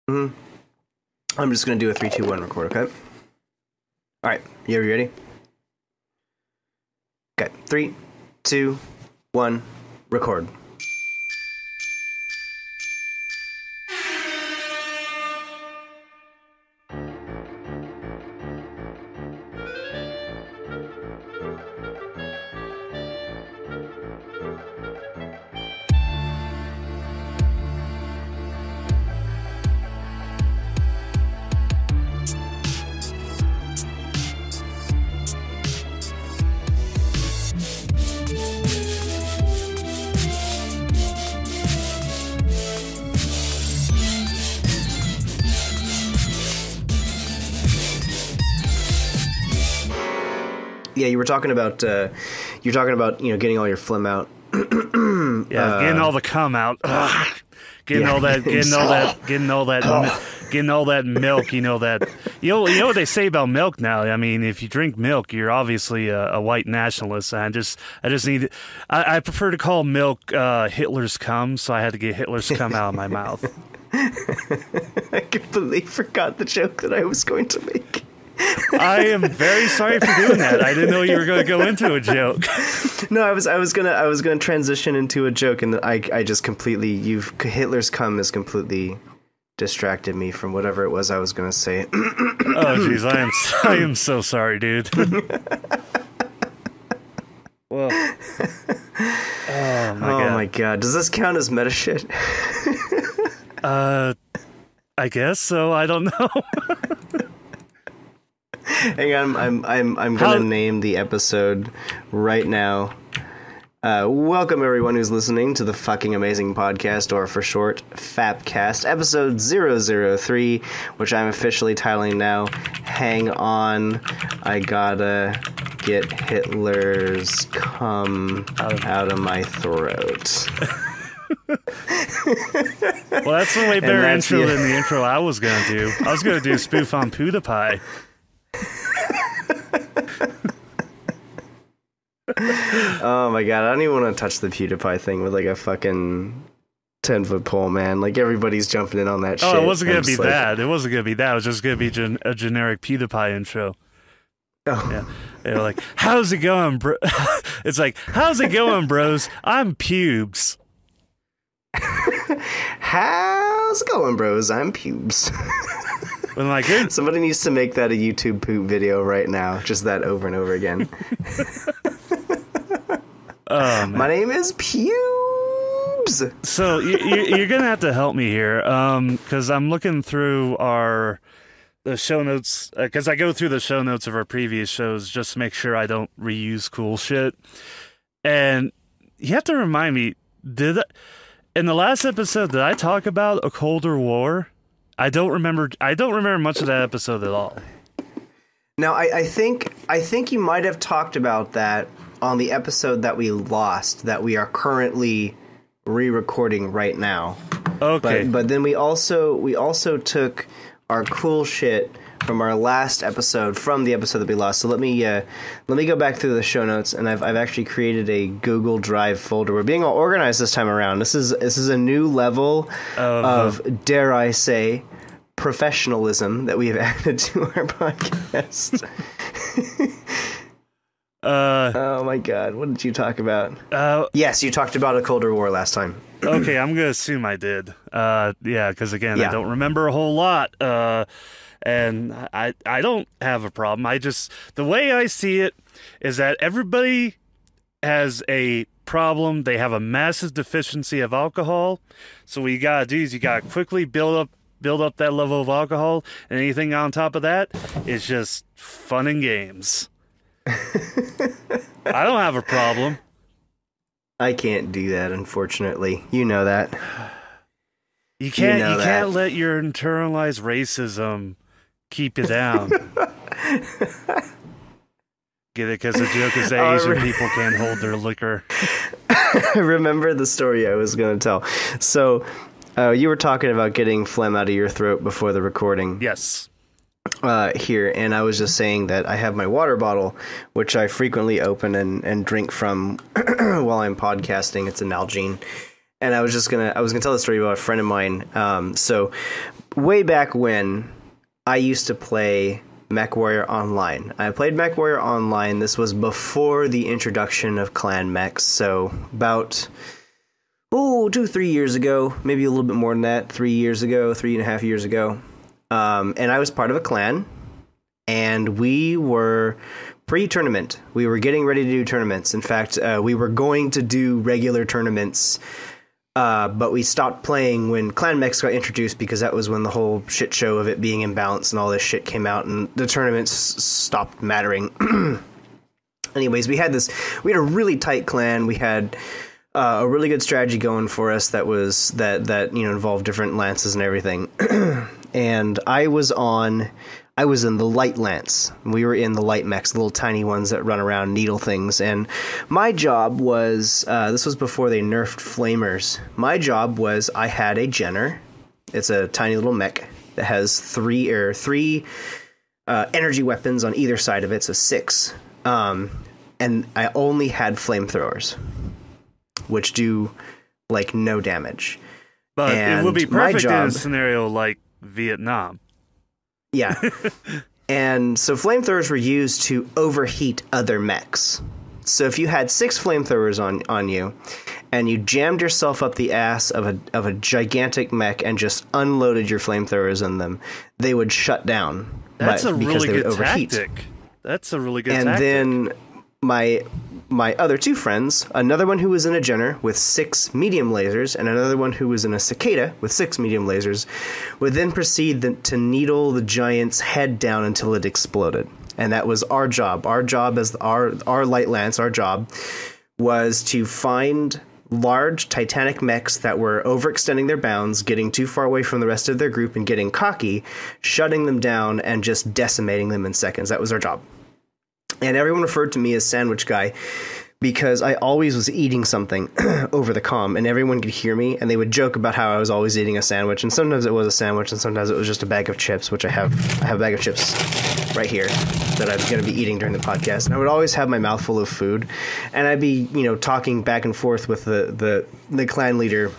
Mm-hmm. I'm just going to do a 3, 2, 1 record, okay? All right, you ready? Okay, 3, 2, 1, record. Yeah, you were talking about getting all your philem out. Getting all the cum out. Getting all that milk. You know what they say about milk now. I mean, if you drink milk, you're obviously a white nationalist. I just need. I prefer to call milk Hitler's cum, so I had to get Hitler's cum out of my mouth. I completely forgot the joke that I was going to make. I am very sorry for doing that. I didn't know you were going to go into a joke. No, I was gonna transition into a joke, and I just completely Hitler's cum has completely distracted me from whatever it was I was gonna say. Oh jeez, I am so sorry, dude. Well, oh my god, does this count as meta shit? I guess so. I don't know. Hang on, I'm gonna name the episode right now. Welcome everyone who's listening to the fucking amazing podcast, or for short, FAPcast, episode 003, which I'm officially titling now, Hang On, I Gotta Get Hitler's Cum Out of My Throat. Well, that's a way better intro than the intro I was gonna do. I was gonna do a spoof on PewDiePie. Oh my god, I don't even want to touch the PewDiePie thing with like a fucking 10-foot pole, man. Like, everybody's jumping in on that shit. Oh, it wasn't gonna be that. It wasn't gonna be that. It was just gonna be a generic PewDiePie intro. Oh. Yeah. They were like, how's it going, bro? It's like, how's it going, bros? I'm Pubes. How's it going, bros? I'm Pubes. When like, somebody needs to make that a YouTube poop video right now. Just that over and over again. Oh, man. My name is Pubes. So you're gonna have to help me here, because I'm looking through the show notes, because I go through the show notes of our previous shows just to make sure I don't reuse cool shit. And you have to remind me, in the last episode, did I talk about a colder war? I don't remember much of that episode at all. Now, I think you might have talked about that on the episode that we lost, that we are currently re-recording right now. Okay. But then we also took our cool shit from our last episode, from the episode that we lost. So let me go back through the show notes, and I've actually created a Google Drive folder. We're being all organized this time around. This is a new level of, dare I say, professionalism that we have added to our podcast. Oh my god, what did you talk about? Yes, you talked about a colder war last time. Okay, I'm gonna assume I did. Yeah, because again, I don't remember a whole lot. And I don't have a problem. The way I see it is that everybody has a problem. They have a massive deficiency of alcohol. So what you gotta do is you gotta quickly build up that level of alcohol, and anything on top of that is just fun and games. I don't have a problem. I can't do that, unfortunately. You know that. You can't let your internalized racism keep you down. Get it? Because the joke is that Asian people can't hold their liquor. I remember the story I was going to tell. So, you were talking about getting phlegm out of your throat before the recording. Yes. Here, and I was just saying that I have my water bottle, which I frequently open and drink from while I'm podcasting. It's a Nalgene. And I was gonna tell the story about a friend of mine. So way back when, I used to play MechWarrior Online. I played MechWarrior Online. This was before the introduction of clan mechs. So about 2-3 years ago, maybe a little bit more than that. 3.5 years ago. And I was part of a clan, and we were pre-tournament. We were getting ready to do tournaments. In fact, we were going to do regular tournaments, but we stopped playing when clan mechs got introduced, because that was when the whole shit show of it being imbalanced and all this shit came out, and the tournaments stopped mattering. Anyways, we had a really tight clan. We had a really good strategy going for us that involved different lances and everything. And I was in the light lance. We were in the light mechs, the little tiny ones that run around, needle things. And my job was, this was before they nerfed flamers. My job was, I had a Jenner. It's a tiny little mech that has three energy weapons on either side of it, so 6. And I only had flamethrowers, which do like no damage. But it would be perfect in a scenario like Vietnam. Yeah. And so flamethrowers were used to overheat other mechs. So if you had 6 flamethrowers on you, and you jammed yourself up the ass of a gigantic mech and just unloaded your flamethrowers in them, they would shut down. That's a really good tactic. That's a really good tactic. And then my other 2 friends, another one who was in a Jenner with 6 medium lasers, and another one who was in a Cicada with 6 medium lasers, would then proceed to needle the giant's head down until it exploded. And that was our job. Our job as our light lance, our job was to find large titanic mechs that were overextending their bounds, getting too far away from the rest of their group and getting cocky, shutting them down and just decimating them in seconds. That was our job. And everyone referred to me as Sandwich Guy because I always was eating something over the comm, and everyone could hear me, and they would joke about how I was always eating a sandwich, and sometimes it was a sandwich, and sometimes it was just a bag of chips, which I have a bag of chips right here that I'm going to be eating during the podcast. And I would always have my mouth full of food, and I'd be, talking back and forth with the clan leader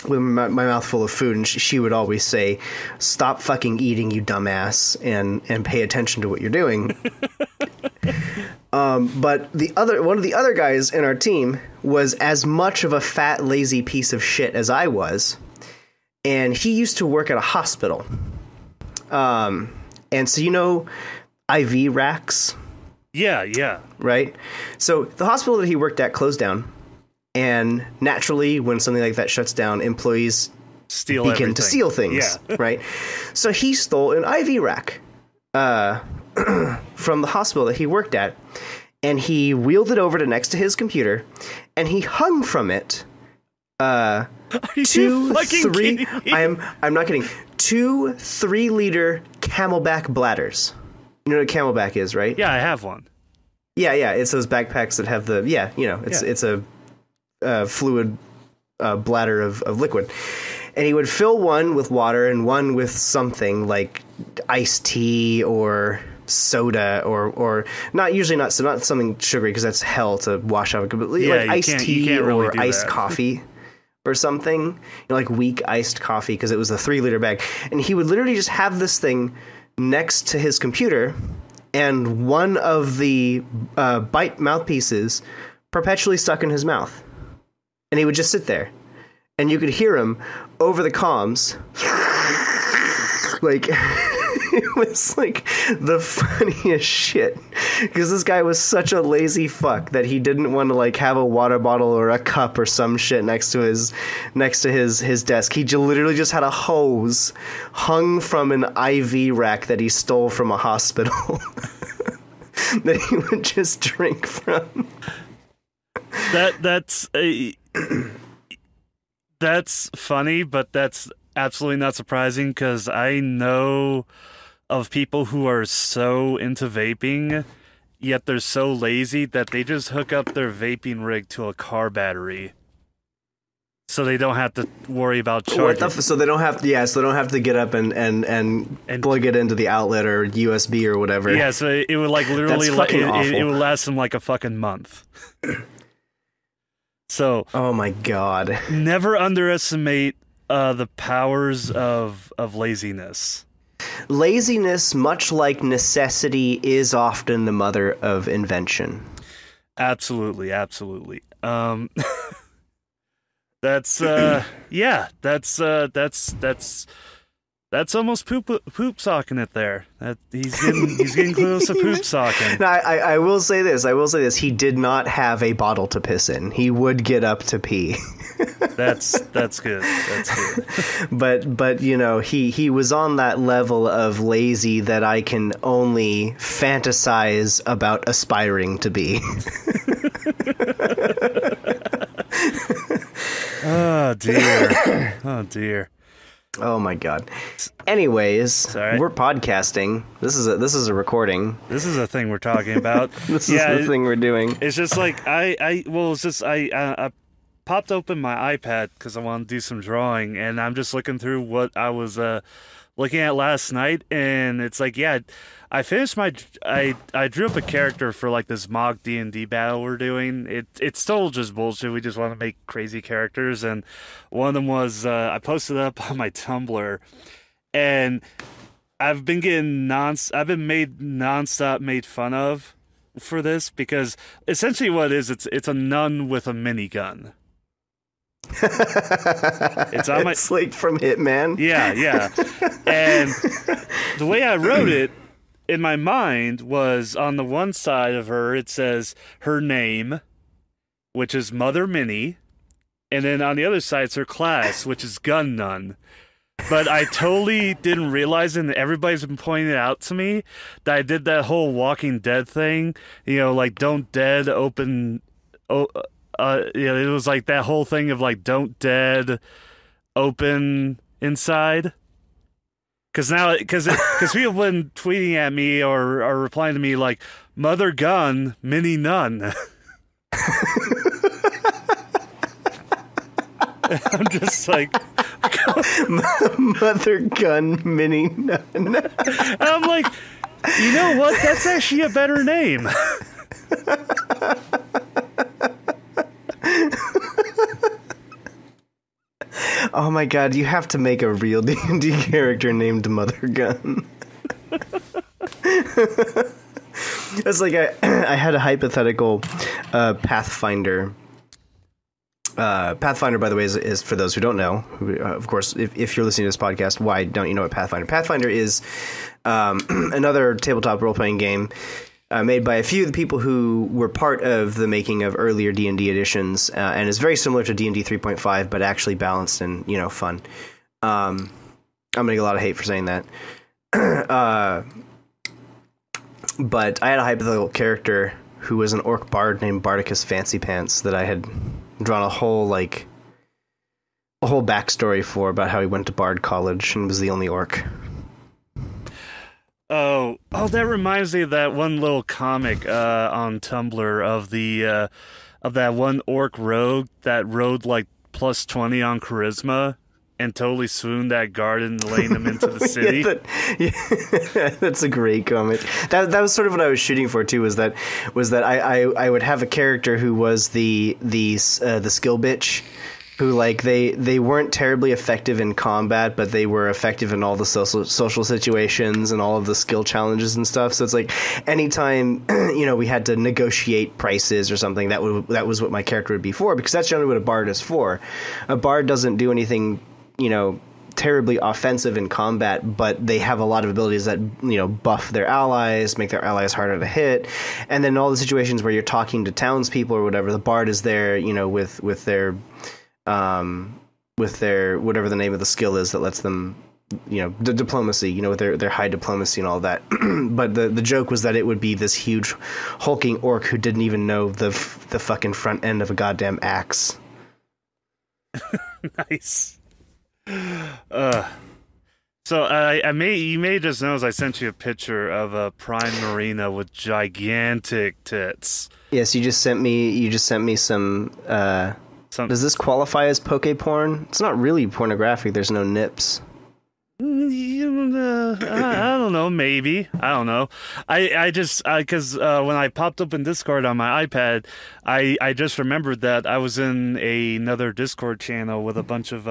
with my mouth full of food, and she would always say, "Stop fucking eating, you dumbass, and pay attention to what you're doing." But one of the other guys in our team was as much of a fat, lazy piece of shit as I was, and he used to work at a hospital. And so IV racks? Yeah. Right? So the hospital that he worked at closed down. And naturally, when something like that shuts down, employees begin to steal things, right? So he stole an IV rack from the hospital that he worked at, and he wheeled it over to next to his computer, and he hung from it I'm not kidding. 2 3-liter Camelback bladders. You know what a Camelback is, right? Yeah, I have one. Yeah. It's those backpacks that have it's a fluid bladder of liquid, and he would fill one with water and one with something like iced tea or soda or not something sugary, because that's hell to wash out, but like iced tea or iced coffee or something, like weak iced coffee, because it was a 3-liter bag. And he would literally just have this thing next to his computer, and one of the bite mouthpieces perpetually stuck in his mouth. And he would just sit there, and you could hear him over the comms. Like, it was like the funniest shit, because this guy was such a lazy fuck that he didn't want to like have a water bottle or a cup or some shit next to his desk. He literally just had a hose hung from an IV rack that he stole from a hospital that he would just drink from. That's funny, but that's absolutely not surprising, because I know of people who are so into vaping, yet they're so lazy that they just hook up their vaping rig to a car battery, so they don't have to worry about charging. So they don't have to get up and plug it into the outlet or USB or whatever. Yeah, so it would like literally it would last them like a fucking month. So, oh my god, never underestimate the powers of laziness. Laziness, much like necessity, is often the mother of invention. Absolutely. That's that's almost poop socking it there. He's getting close to poop socking. Now, I will say this. He did not have a bottle to piss in. He would get up to pee. That's good. That's good. But you know, he was on that level of lazy that I can only fantasize about aspiring to be. Oh dear. Oh my god. Anyways, Sorry. We're podcasting. This is a recording. This is a thing we're talking about. This is the thing we're doing. It's just like I popped open my iPad because I want to do some drawing, and I'm just looking through what I was looking at last night, and it's like, yeah, I finished I drew up a character for like this mock D&D battle we're doing. It's still just bullshit. We just want to make crazy characters, and one of them was I posted it up on my Tumblr, and I've been made nonstop made fun of for this because essentially what it is, it's a nun with a minigun. It's on my. It's like from Hitman. Yeah. And the way I wrote it in my mind was on the one side of her, it says her name, which is Mother Minnie, and then on the other side, it's her class, which is Gun Nun. But I totally didn't realize, and everybody's been pointing it out to me, that I did that whole Walking Dead thing. You know, like don't dead open. It was like that whole thing of like don't dead open inside. Because people have been tweeting at me or replying to me like Mother Gun, Mini Nun. I'm just like Mother Gun, Mini Nun. I'm like, you know what? That's actually a better name. Oh my god, you have to make a real D&D character named Mother Gun. It's like I had a hypothetical Pathfinder. Pathfinder, by the way, is for those who don't know. Of course, if you're listening to this podcast, why don't you know what Pathfinder? Pathfinder is another tabletop role-playing game made by a few of the people who were part of the making of earlier D&D editions, and is very similar to D&D 3.5, but actually balanced and, you know, fun. I'm gonna get a lot of hate for saying that. But I had a hypothetical character who was an orc bard named Bardicus Fancy Pants that I had drawn a whole backstory for about how he went to Bard College and was the only orc. Oh, that reminds me of that one little comic on Tumblr of that one orc rogue that rode like +20 on charisma and totally swooned that guard and laying him into the city. That's a great comic. That was sort of what I was shooting for too. Was that I would have a character who was the skill bitch. Who, like, they weren't terribly effective in combat, but they were effective in all the social situations and all of the skill challenges and stuff. So it's like anytime, you know, we had to negotiate prices or something, that was what my character would be for, because that's generally what a bard is for. A bard doesn't do anything, you know, terribly offensive in combat, but they have a lot of abilities that, you know, buff their allies, make their allies harder to hit. And then all the situations where you're talking to townspeople or whatever, the bard is there, you know, with their whatever the name of the skill is that lets them, you know, diplomacy, you know, with their high diplomacy and all that. But the joke was that it would be this huge hulking orc who didn't even know the fucking front end of a goddamn axe. Nice. So you may just know, as I sent you a picture of a prime marina with gigantic tits. Yes, you just sent me some. Does this qualify as poke porn? It's not really pornographic. There's no nips. I don't know, maybe. I don't know. I just, because when I popped up in Discord on my iPad, I just remembered that I was in another Discord channel with a bunch of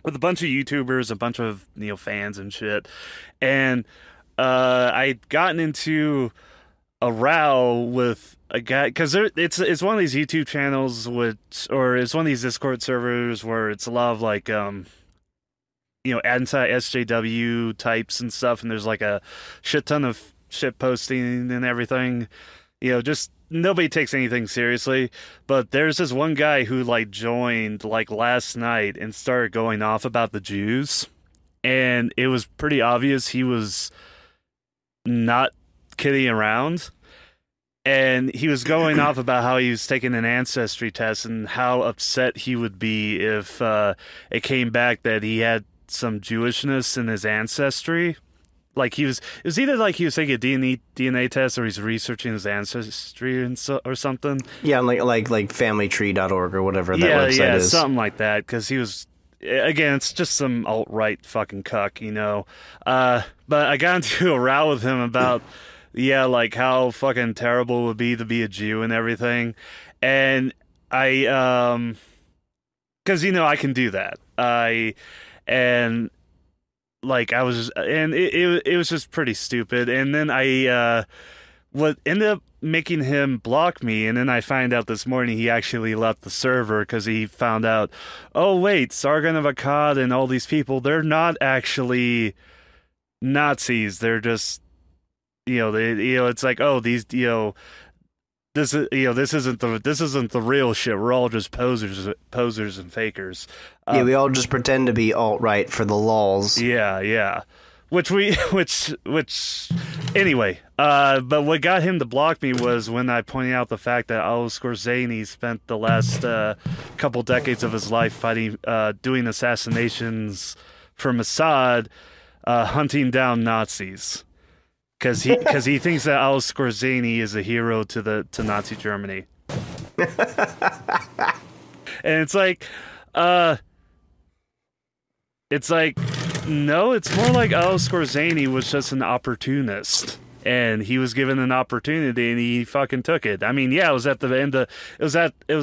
YouTubers, a bunch of fans and shit, and I'd gotten into a row with a guy because it's one of these YouTube channels or it's one of these Discord servers where it's a lot of like anti-SJW types and stuff, and there's like a shit ton of shit posting and everything. Just nobody takes anything seriously. But there's this one guy who like joined like last night and started going off about the Jews, and it was pretty obvious he was not kidding around. And he was going off about how he was taking an ancestry test and how upset he would be if it came back that he had some Jewishness in his ancestry. Like it was either like he was taking a DNA test or he's researching his ancestry or something. Yeah, like familytree.org or whatever that website is. Yeah, something like that. Because he was, again, it's just some alt-right fucking cuck, But I got into a row with him about, like how fucking terrible it would be to be a Jew and everything. And I, because, I can do that. And it was just pretty stupid. And then I what ended up making him block me, and then I find out this morning he actually left the server because he found out, oh wait, Sargon of Akkad and all these people, they're not actually Nazis. They're just it's like, oh, these this isn't the real shit. We're all just posers and fakers. We all just pretend to be alt-right for the lols. Yeah. Anyway. But what got him to block me was when I pointed out the fact that Al Scorzani spent the last couple decades of his life fighting, doing assassinations for Mossad, hunting down Nazis. Because he thinks that Al Scorzani is a hero to Nazi Germany. And it's like, no, it's more like Al Scorzani was just an opportunist, and he was given an opportunity and he fucking took it. I mean, yeah, it was at the end of, it was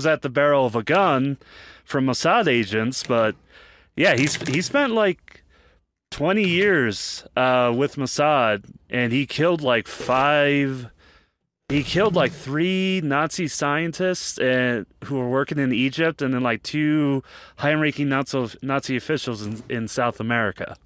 at the barrel of a gun from Mossad agents, but yeah, he spent like 20 years with Mossad, and he killed like 3 Nazi scientists who were working in Egypt, and then like 2 high-ranking Nazi officials in South America.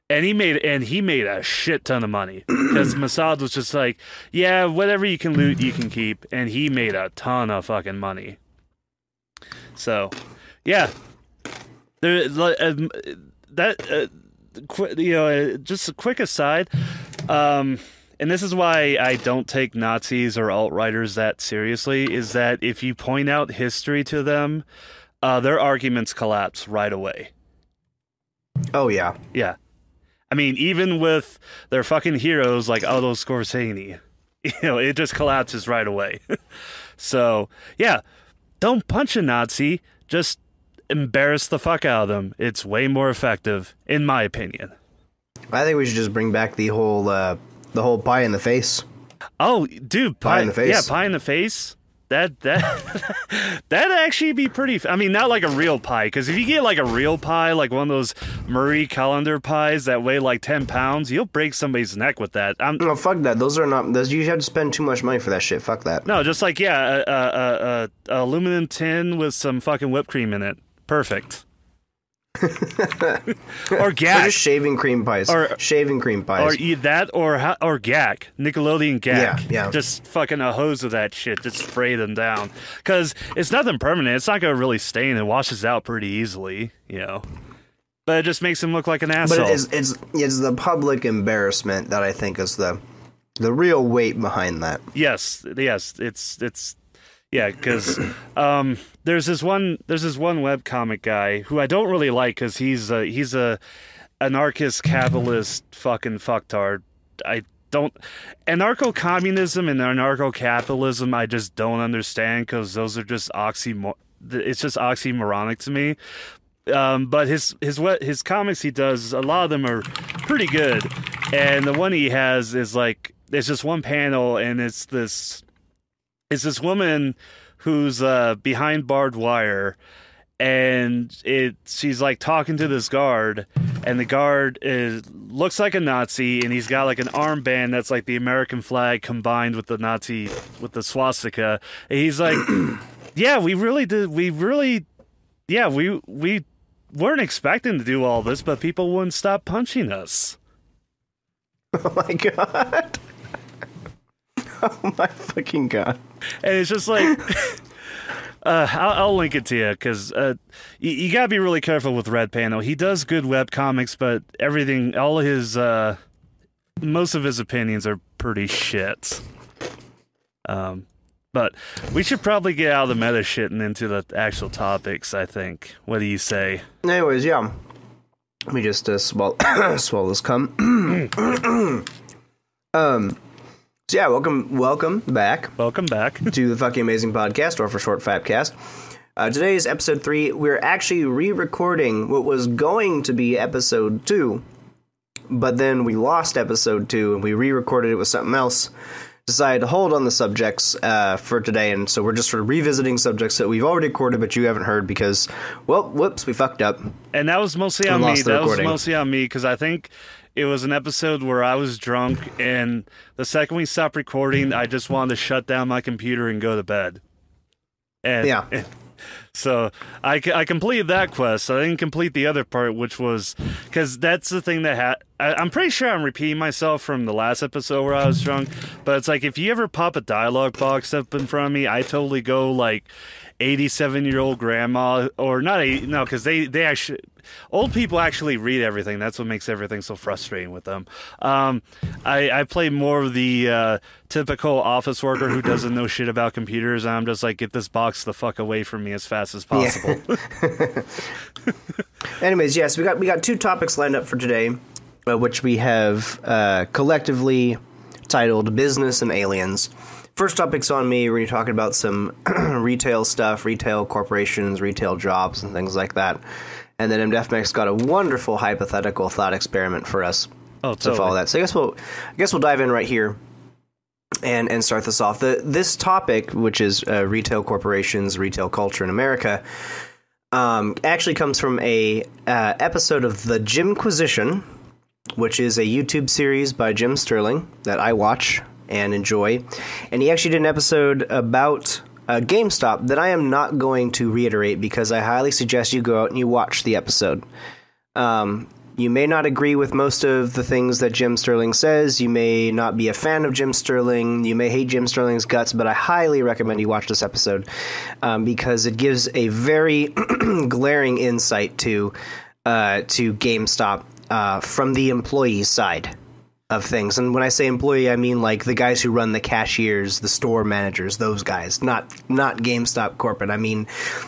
And he made a shit ton of money because Mossad was just like, yeah, whatever you can loot, you can keep, and he made a ton of fucking money. So, yeah. Just a quick aside, and this is why I don't take Nazis or alt-righters that seriously, is that if you point out history to them, their arguments collapse right away. Oh, yeah. Yeah. I mean, even with their fucking heroes like Otto Skorzeny, it just collapses right away. So, yeah, don't punch a Nazi, just embarrass the fuck out of them. It's way more effective, in my opinion. I think we should just bring back the whole pie in the face. Oh, dude, pie in the face. Yeah, pie in the face. That'd actually be pretty. I mean, not like a real pie, because if you get like a real pie, like one of those Marie Callender pies that weigh like 10 pounds, you'll break somebody's neck with that. No, fuck that. Those are not. You have to spend too much money for that shit. Fuck that. No, just like a aluminum tin with some fucking whipped cream in it. Perfect. Or gack. Or just shaving cream pies. Or that, or gack. Nickelodeon gack. Yeah. Just fucking a hose of that shit. Just spray them down. Because it's nothing permanent. It's not going to really stain. It washes out pretty easily, But it just makes him look like an asshole. But it's the public embarrassment that I think is the real weight behind that. Yes. It's yeah, because there's this one webcomic guy who I don't really like because he's a anarchist capitalist fucking fucktard. Anarcho-communism and anarcho-capitalism I just don't understand, because those are just it's just oxymoronic to me. But his comics he does, a lot of them are pretty good. And the one he has is like, there's just one panel, and it's this woman who's behind barbed wire, and she's like talking to this guard, and the guard looks like a Nazi, and he's got like an armband that's like the American flag combined with the Nazi, with the swastika. And he's like, yeah, we weren't expecting to do all this, but people wouldn't stop punching us. Oh my god. Oh my fucking god. And it's just like, I'll link it to you, because you gotta be really careful with Red Panel. He does good web comics, but most of his opinions are pretty shit. But we should probably get out of the meta shit and into the actual topics, I think. What do you say? Anyways, yeah. Let me just swallow this cum. So yeah, welcome back. Welcome back to the Fucking Amazing Podcast, or for short, FAPcast. Today is episode 3. We're actually re-recording what was going to be episode 2, but then we lost episode 2 and we re-recorded it with something else. Decided to hold on the subjects for today, and so we're just sort of revisiting subjects that we've already recorded but you haven't heard because, well, whoops, we fucked up. And that was mostly on me. That was mostly on me, because I think it was an episode where I was drunk, and the second we stopped recording, I just wanted to shut down my computer and go to bed. And, yeah. So I completed that quest. I didn't complete the other part, which was, because that's the thing that I'm pretty sure I'm repeating myself from the last episode where I was drunk, but it's like, if you ever pop a dialogue box up in front of me, I totally go like 87-year-old grandma, or not, no, because they actually, old people actually read everything. That's what makes everything so frustrating with them. I play more of the typical office worker who doesn't know shit about computers, and I'm just like, get this box the fuck away from me as fast as possible. Yeah. Anyways, yes, we got 2 topics lined up for today, which we have collectively titled Business and Aliens. First topic's on me. We're going to be talking about some retail stuff, retail corporations, retail jobs, and things like that. And then MDefMax got a wonderful hypothetical thought experiment for us to follow that. So I guess we'll dive in right here and start this off. This topic, which is retail corporations, retail culture in America, actually comes from a episode of The Jimquisition, which is a YouTube series by Jim Sterling that I watch and enjoy. And he actually did an episode about GameStop that I am not going to reiterate, because I highly suggest you go out and you watch the episode. You may not agree with most of the things that Jim Sterling says. You may not be a fan of Jim Sterling. You may hate Jim Sterling's guts, but I highly recommend you watch this episode because it gives a very glaring insight to GameStop from the employee side of things. And when I say employee, I mean like the guys who run the cashiers, the store managers, those guys, not GameStop corporate. I mean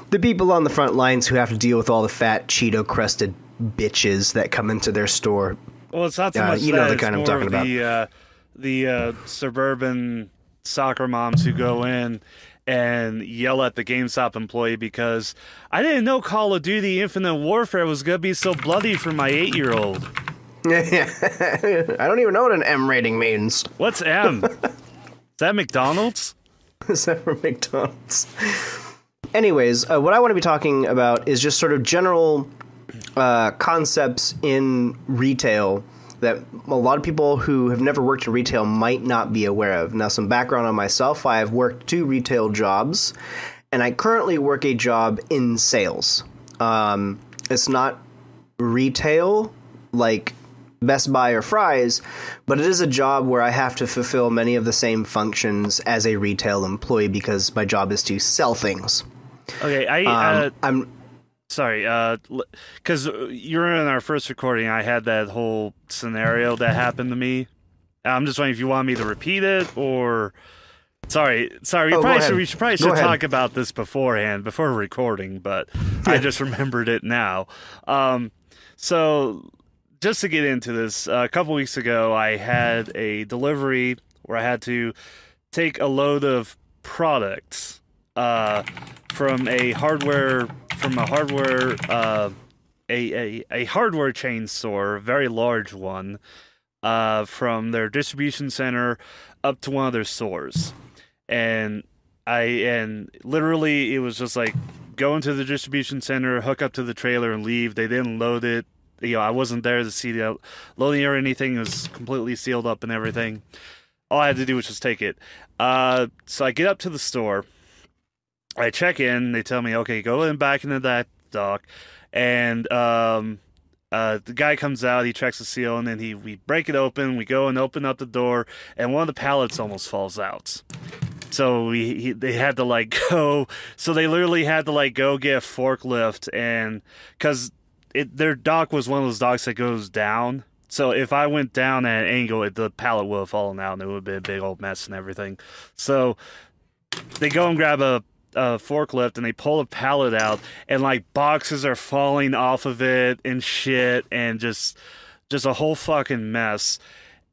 the people on the front lines who have to deal with all the fat Cheeto crusted bitches that come into their store. Well, it's not so much you know the kind I'm talking about. The suburban soccer moms who go in and yell at the GameStop employee because I didn't know Call of Duty Infinite Warfare was going to be so bloody for my 8-year-old. Yeah, I don't even know what an M rating means. What's M? Is that McDonald's? Is that for McDonald's? Anyways, what I want to be talking about is just sort of general concepts in retail that a lot of people who have never worked in retail might not be aware of. Now, some background on myself. I have worked 2 retail jobs, and I currently work a job in sales. It's not retail like Best Buy or Fry's, but it is a job where I have to fulfill many of the same functions as a retail employee because my job is to sell things. Okay, I'm sorry, because you're in our first recording. I had that whole scenario that happened to me. I'm just wondering if you want me to repeat it or. Sorry. We should probably talk about this beforehand, before recording, but I just remembered it now. So just to get into this, a couple weeks ago, I had a delivery where I had to take a load of products from a hardware a hardware chain store, a very large one, from their distribution center up to one of their stores. And literally it was just like go into the distribution center, hook up to the trailer, and leave. They didn't load it. I wasn't there to see the loading or anything. It was completely sealed up and everything. All I had to do was just take it. So I get up to the store. I check in. They tell me, okay, go in back into that dock. And the guy comes out. He checks the seal, and then we break it open. We go and open up the door, and one of the pallets almost falls out. So they had to go. So they literally had to go get a forklift, and because their dock was one of those docks that goes down. So if I went down at an angle, the pallet would have fallen out, and it would have been a big old mess and everything. So they go and grab a forklift, and they pull a pallet out, and boxes are falling off of it and shit, and just a whole fucking mess.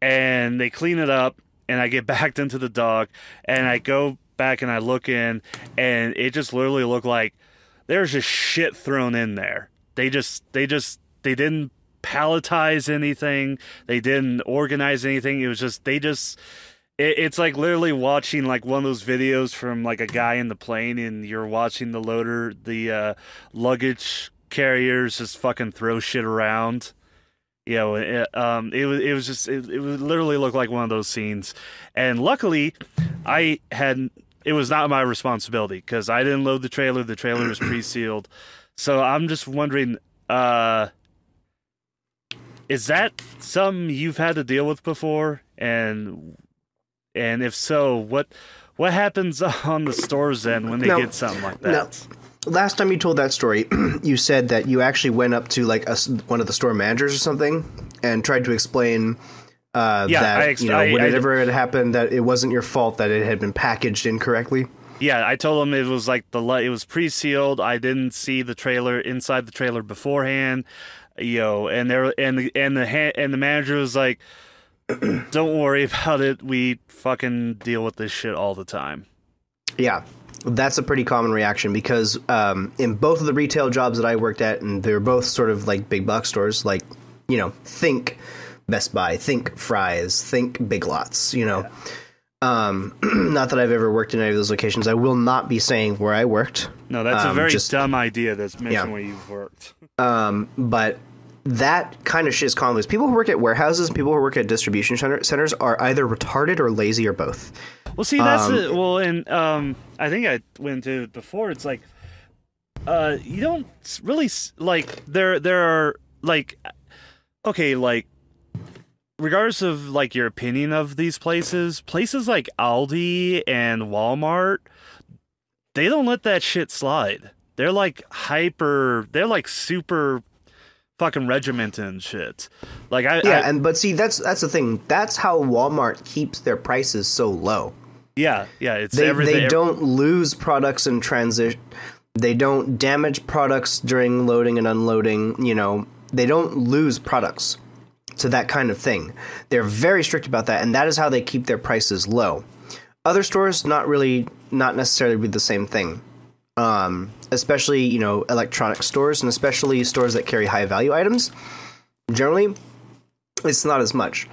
And they clean it up. And I get backed into the dock, and I go back and I look in, and it just literally looked like there's just shit thrown in there. They didn't palletize anything. They didn't organize anything. It was just, it's like literally watching one of those videos from a guy in the plane, and you're watching the luggage carriers just fucking throw shit around. It would literally look like one of those scenes. And luckily, it was not my responsibility because I didn't load the trailer. The trailer was pre-sealed. So I'm just wondering, is that something you've had to deal with before? And if so, what happens on the store's end when they get something like that? No. Last time you told that story, you said that you actually went up to one of the store managers or something and tried to explain whatever had happened, that it wasn't your fault, that it had been packaged incorrectly. Yeah, I told them it was it was pre-sealed. I didn't see the trailer inside the trailer beforehand, and the manager was like, "Don't worry about it. We fucking deal with this shit all the time." Yeah. That's a pretty common reaction because in both of the retail jobs that I worked at, and they're both sort of big box stores, think Best Buy, think Fry's, think Big Lots, Not that I've ever worked in any of those locations. I will not be saying where I worked. No, that's a very dumb idea that's mentioned where you've worked. But that kind of shit is common. People who work at warehouses and people who work at distribution centers are either retarded or lazy or both. Well, see, that's it. Well, and I think I went to it before. It's you don't really there are okay, regardless of your opinion of these places like Aldi and Walmart, they don't let that shit slide. They're they're super fucking regimented and shit. But see, that's the thing. That's how Walmart keeps their prices so low. Yeah, it's they don't lose products in transit. They don't damage products during loading and unloading. They don't lose products to that kind of thing. They're very strict about that, and that is how they keep their prices low. Other stores, not necessarily be the same thing. Especially, electronic stores, and especially stores that carry high value items. Generally, it's not as much.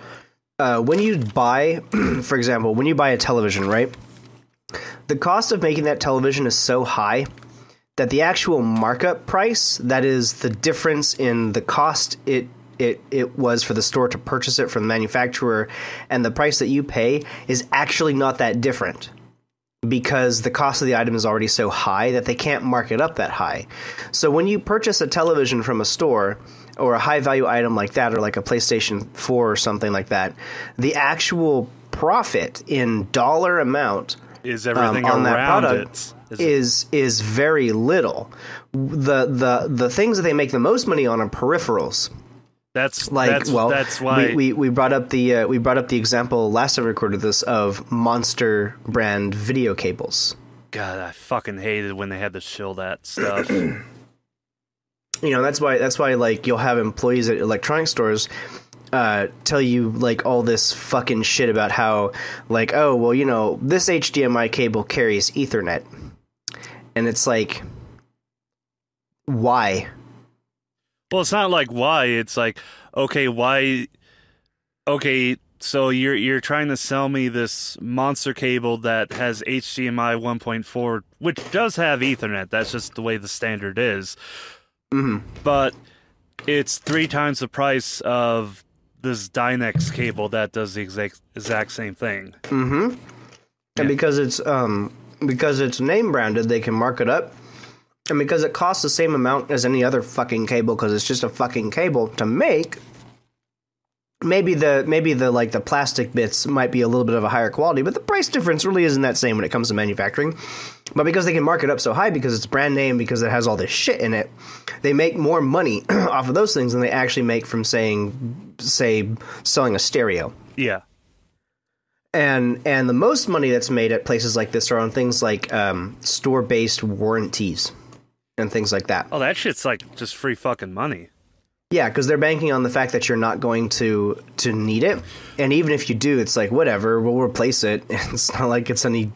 When you buy, for example, when you buy a television, right? The cost of making that television is so high that the actual markup price, that is the difference in the cost it was for the store to purchase it from the manufacturer, and the price that you pay is actually not that different. Because the cost of the item is already so high that they can't mark it up that high. So when you purchase a television from a store, or a high value item like that, or like a PlayStation 4 or something like that, the actual profit in dollar amount is everything on that around product is very little. The things that they make the most money on are peripherals. That's why we brought up the example last time we recorded this of Monster brand video cables. God, I fucking hated when they had to shill that stuff. That's why you'll have employees at electronic stores tell you all this fucking shit about how this HDMI cable carries Ethernet, and it's why? Well, it's not like why. It's like, okay, why? Okay, so you're trying to sell me this monster cable that has HDMI 1.4, which does have Ethernet. That's just the way the standard is. Mm-hmm. But it's 3 times the price of this Dynex cable that does the exact same thing. Mm-hmm. Yeah. And because it's name branded, they can mark it up. And because it costs the same amount as any other fucking cable, because it's just a fucking cable to make, maybe the like the plastic bits might be a little bit of a higher quality, but the price difference really isn't that same when it comes to manufacturing. But because they can mark it up so high, because it's brand name, because it has all this shit in it, they make more money off of those things than they actually make from say selling a stereo. Yeah. And the most money that's made at places like this are on things like store-based warranties and things like that. Oh, that shit's like just free fucking money. Yeah, because they're banking on the fact that you're not going to need it. And even if you do, it's like, whatever, we'll replace it. It's not like it's any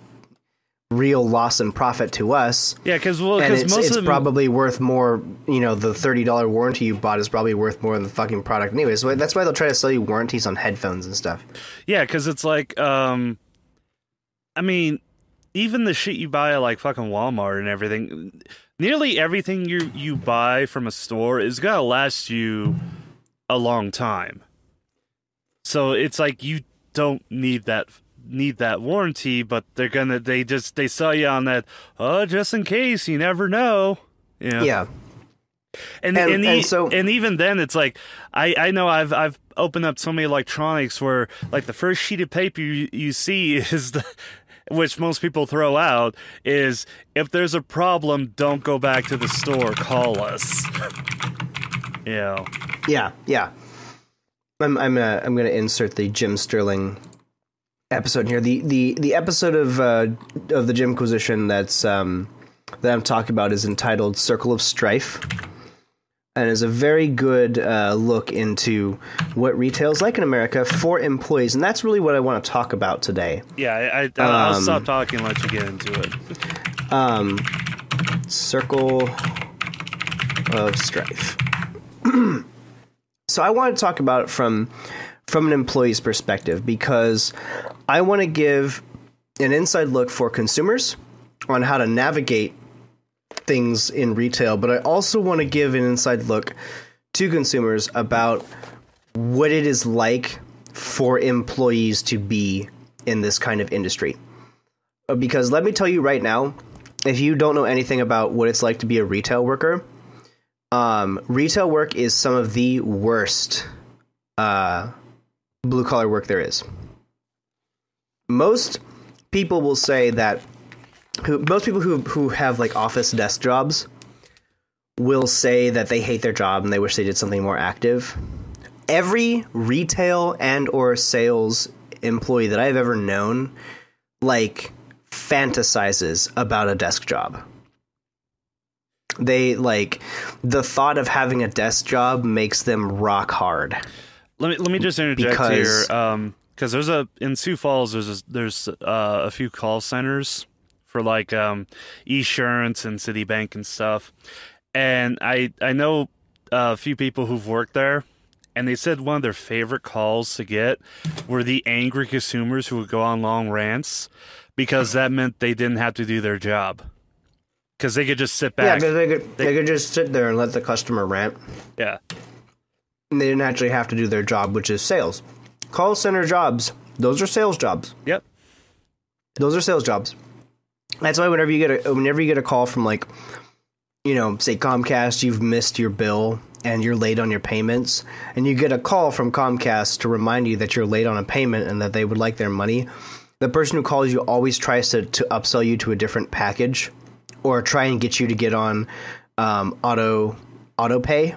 real loss in profit to us. Yeah, because it's probably worth more, the $30 warranty you bought is probably worth more than the fucking product anyway. So that's why they'll try to sell you warranties on headphones and stuff. Yeah, because it's like, I mean, even the shit you buy at like fucking Walmart and everything, nearly everything you buy from a store is gonna last you a long time. So it's like you don't need that warranty, but they sell you on that, just in case, you never know. Yeah. And even then it's like I know I've opened up so many electronics where like the first sheet of paper you see is which most people throw out is, if there's a problem, don't go back to the store, call us. Yeah. I'm gonna insert the Jim Sterling episode here. The episode of the Jimquisition that I'm talking about is entitled Circle of Strife, and is a very good look into what retail is like in America for employees, and that's really what I want to talk about today. Yeah, I'll stop talking and let you get into it. Circle of Strife. So I want to talk about it from an employee's perspective, because I want to give an inside look for consumers on how to navigate things in retail, but I also want to give an inside look to consumers about what it is like for employees to be in this kind of industry. Because let me tell you right now, if you don't know anything about what it's like to be a retail worker, retail work is some of the worst blue collar work there is. Most people will say that most people who have like office desk jobs will say that they hate their job and they wish they did something more active. Every retail and or sales employee that I've ever known like fantasizes about a desk job. They like the thought of having a desk job makes them rock hard. Let me just interject here, because there's in Sioux Falls there's a few call centers for like Esurance and Citibank and stuff, and I know a few people who've worked there, and they said one of their favorite calls to get were the angry consumers who would go on long rants, because that meant they didn't have to do their job, because they could just sit back. Yeah, they could just sit there and let the customer rant. Yeah. And they didn't actually have to do their job, which is sales. Call center jobs, those are sales jobs. Yep. Those are sales jobs. That's why whenever you get a call from like, say Comcast, you've missed your bill and you're late on your payments, and you get a call from Comcast to remind you that you're late on a payment and that they would like their money, the person who calls you always tries to upsell you to a different package or try and get you to get on auto pay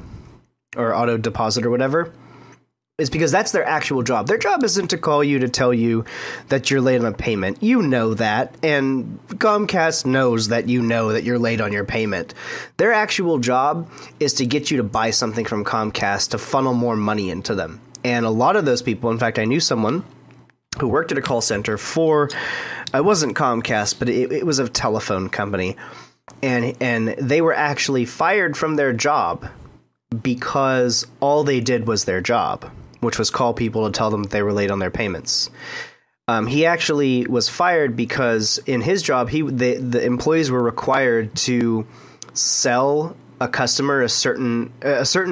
or auto deposit or whatever. Is because that's their actual job. Their job isn't to call you to tell you that you're late on a payment. You know that, and Comcast knows that you know that you're late on your payment. Their actual job is to get you to buy something from Comcast to funnel more money into them. And a lot of those people, in fact, I knew someone who worked at a call center for, it wasn't Comcast, but it was a telephone company. And they were actually fired from their job because all they did was their job, which was call people to tell them that they were late on their payments. He actually was fired because in his job, the employees were required to sell a customer, a certain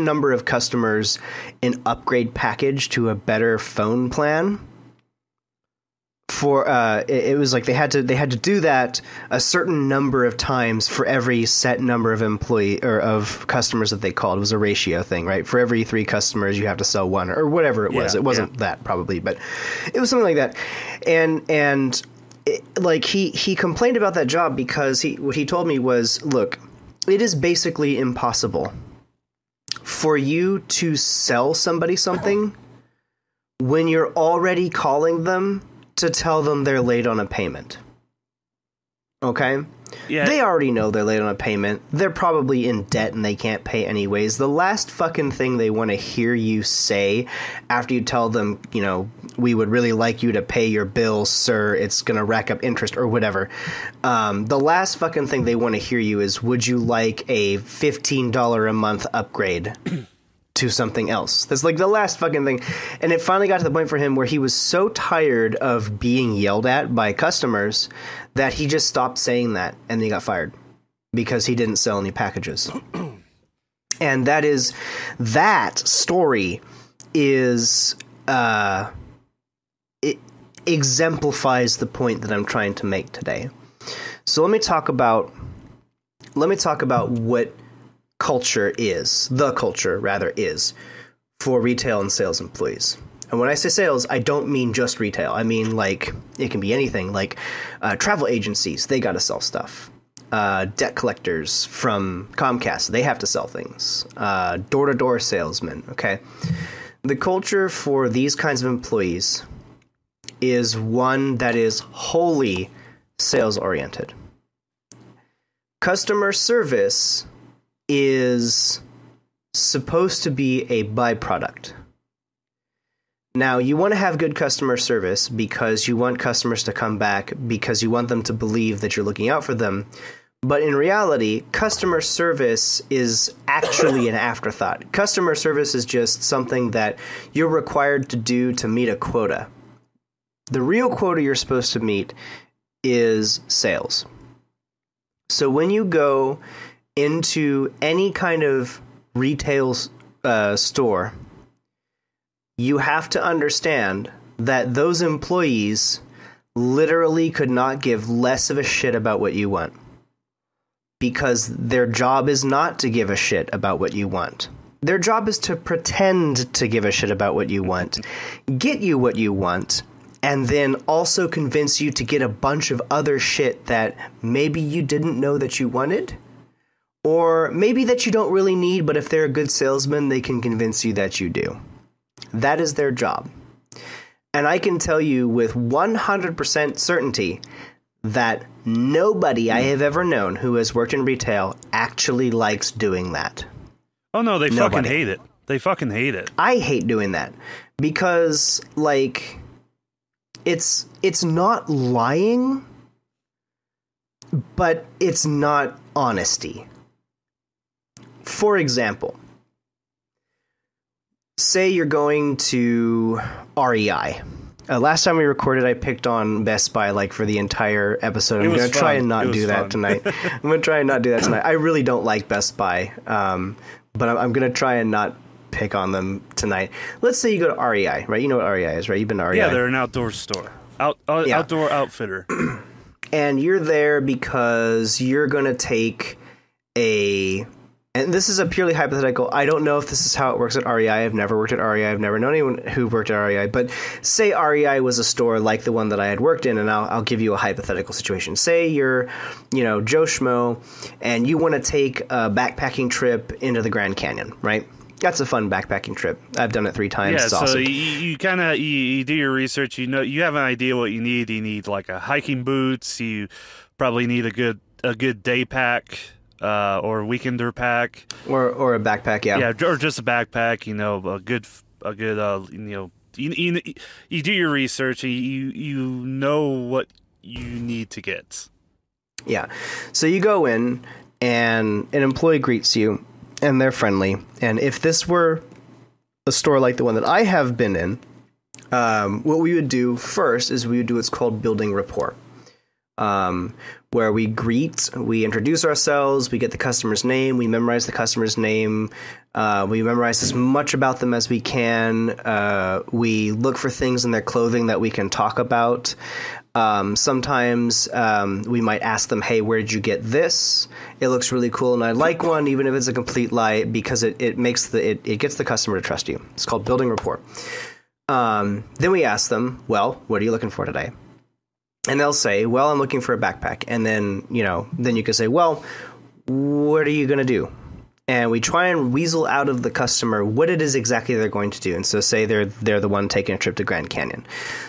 number of customers, an upgrade package to a better phone plan. For it was like they had to do that a certain number of times for every set number of of customers that they called. It was a ratio thing, right? For every 3 customers, you have to sell 1 or whatever it was. It wasn't that probably, but it was something like that. And like he complained about that job because what he told me was, look, it is basically impossible for you to sell somebody something when you're already calling them to tell them they're late on a payment. Okay? Yeah. They already know they're late on a payment. They're probably in debt and they can't pay anyways. The last fucking thing they want to hear you say after you tell them, we would really like you to pay your bills, sir. It's going to rack up interest or whatever. The last fucking thing they want to hear you is, would you like a $15 a month upgrade to something else? That's like the last fucking thing. And it finally got to the point for him where he was so tired of being yelled at by customers that he just stopped saying that, and then he got fired because he didn't sell any packages. And that story is it exemplifies the point that I'm trying to make today. So let me talk about what the culture is for retail and sales employees. And when I say sales, I don't mean just retail. I mean, like, it can be anything, like travel agencies, they got to sell stuff. Debt collectors from Comcast, they have to sell things. Door-to-door salesmen, okay? The culture for these kinds of employees is one that is wholly sales-oriented. Customer service is supposed to be a byproduct. Now, you want to have good customer service because you want customers to come back, because you want them to believe that you're looking out for them. But in reality, customer service is actually an afterthought. Customer service is just something that you're required to do to meet a quota. The real quota you're supposed to meet is sales. So when you go into any kind of retail store, you have to understand that those employees literally could not give less of a shit about what you want, because their job is not to give a shit about what you want. Their job is to pretend to give a shit about what you want, get you what you want, and then also convince you to get a bunch of other shit that maybe you didn't know that you wanted, or maybe that you don't really need, but if they're a good salesman, they can convince you that you do. That is their job. And I can tell you with 100% certainty that nobody I have ever known who has worked in retail actually likes doing that. Oh, no, they fucking hate it. They fucking hate it. I hate doing that because, like, it's not lying, but it's not honesty. For example, say you're going to REI. Last time we recorded, I picked on Best Buy like for the entire episode. I'm going to try and not do that tonight. I'm going to try and not do that tonight. I really don't like Best Buy, but I'm going to try and not pick on them tonight. Let's say you go to REI, right? You know what REI is, right? You've been to REI. Yeah, they're an outdoor store. Outdoor outfitter. And you're there because you're going to take and this is a purely hypothetical. I don't know if this is how it works at REI. I've never worked at REI. I've never known anyone who worked at REI. But say REI was a store like the one that I had worked in, and I'll give you a hypothetical situation. Say you're, Joe Schmo, and you want to take a backpacking trip into the Grand Canyon, right? That's a fun backpacking trip. I've done it 3 times. Yeah, it's so awesome. you kind of you do your research. You have an idea what you need. You need like a hiking boots. You probably need a good day pack. Or a weekender pack, or a backpack, yeah, or just a backpack. A good. You do your research. And you know what you need to get. Yeah, so you go in, and an employee greets you, and they're friendly. And if this were a store like the one that I have been in, what we would do first is we would do what's called building rapport, where we introduce ourselves, we get the customer's name, we memorize the customer's name, we memorize as much about them as we can, we look for things in their clothing that we can talk about. Sometimes we might ask them, hey, where did you get this? It looks really cool and I like one, even if it's a complete lie, because it gets the customer to trust you. It's called building rapport. Then we ask them, well, what are you looking for today? And they'll say, well, I'm looking for a backpack. And then, then you can say, well, what are you going to do? And we try and weasel out of the customer what it is exactly they're going to do. And so say they're the one taking a trip to Grand Canyon.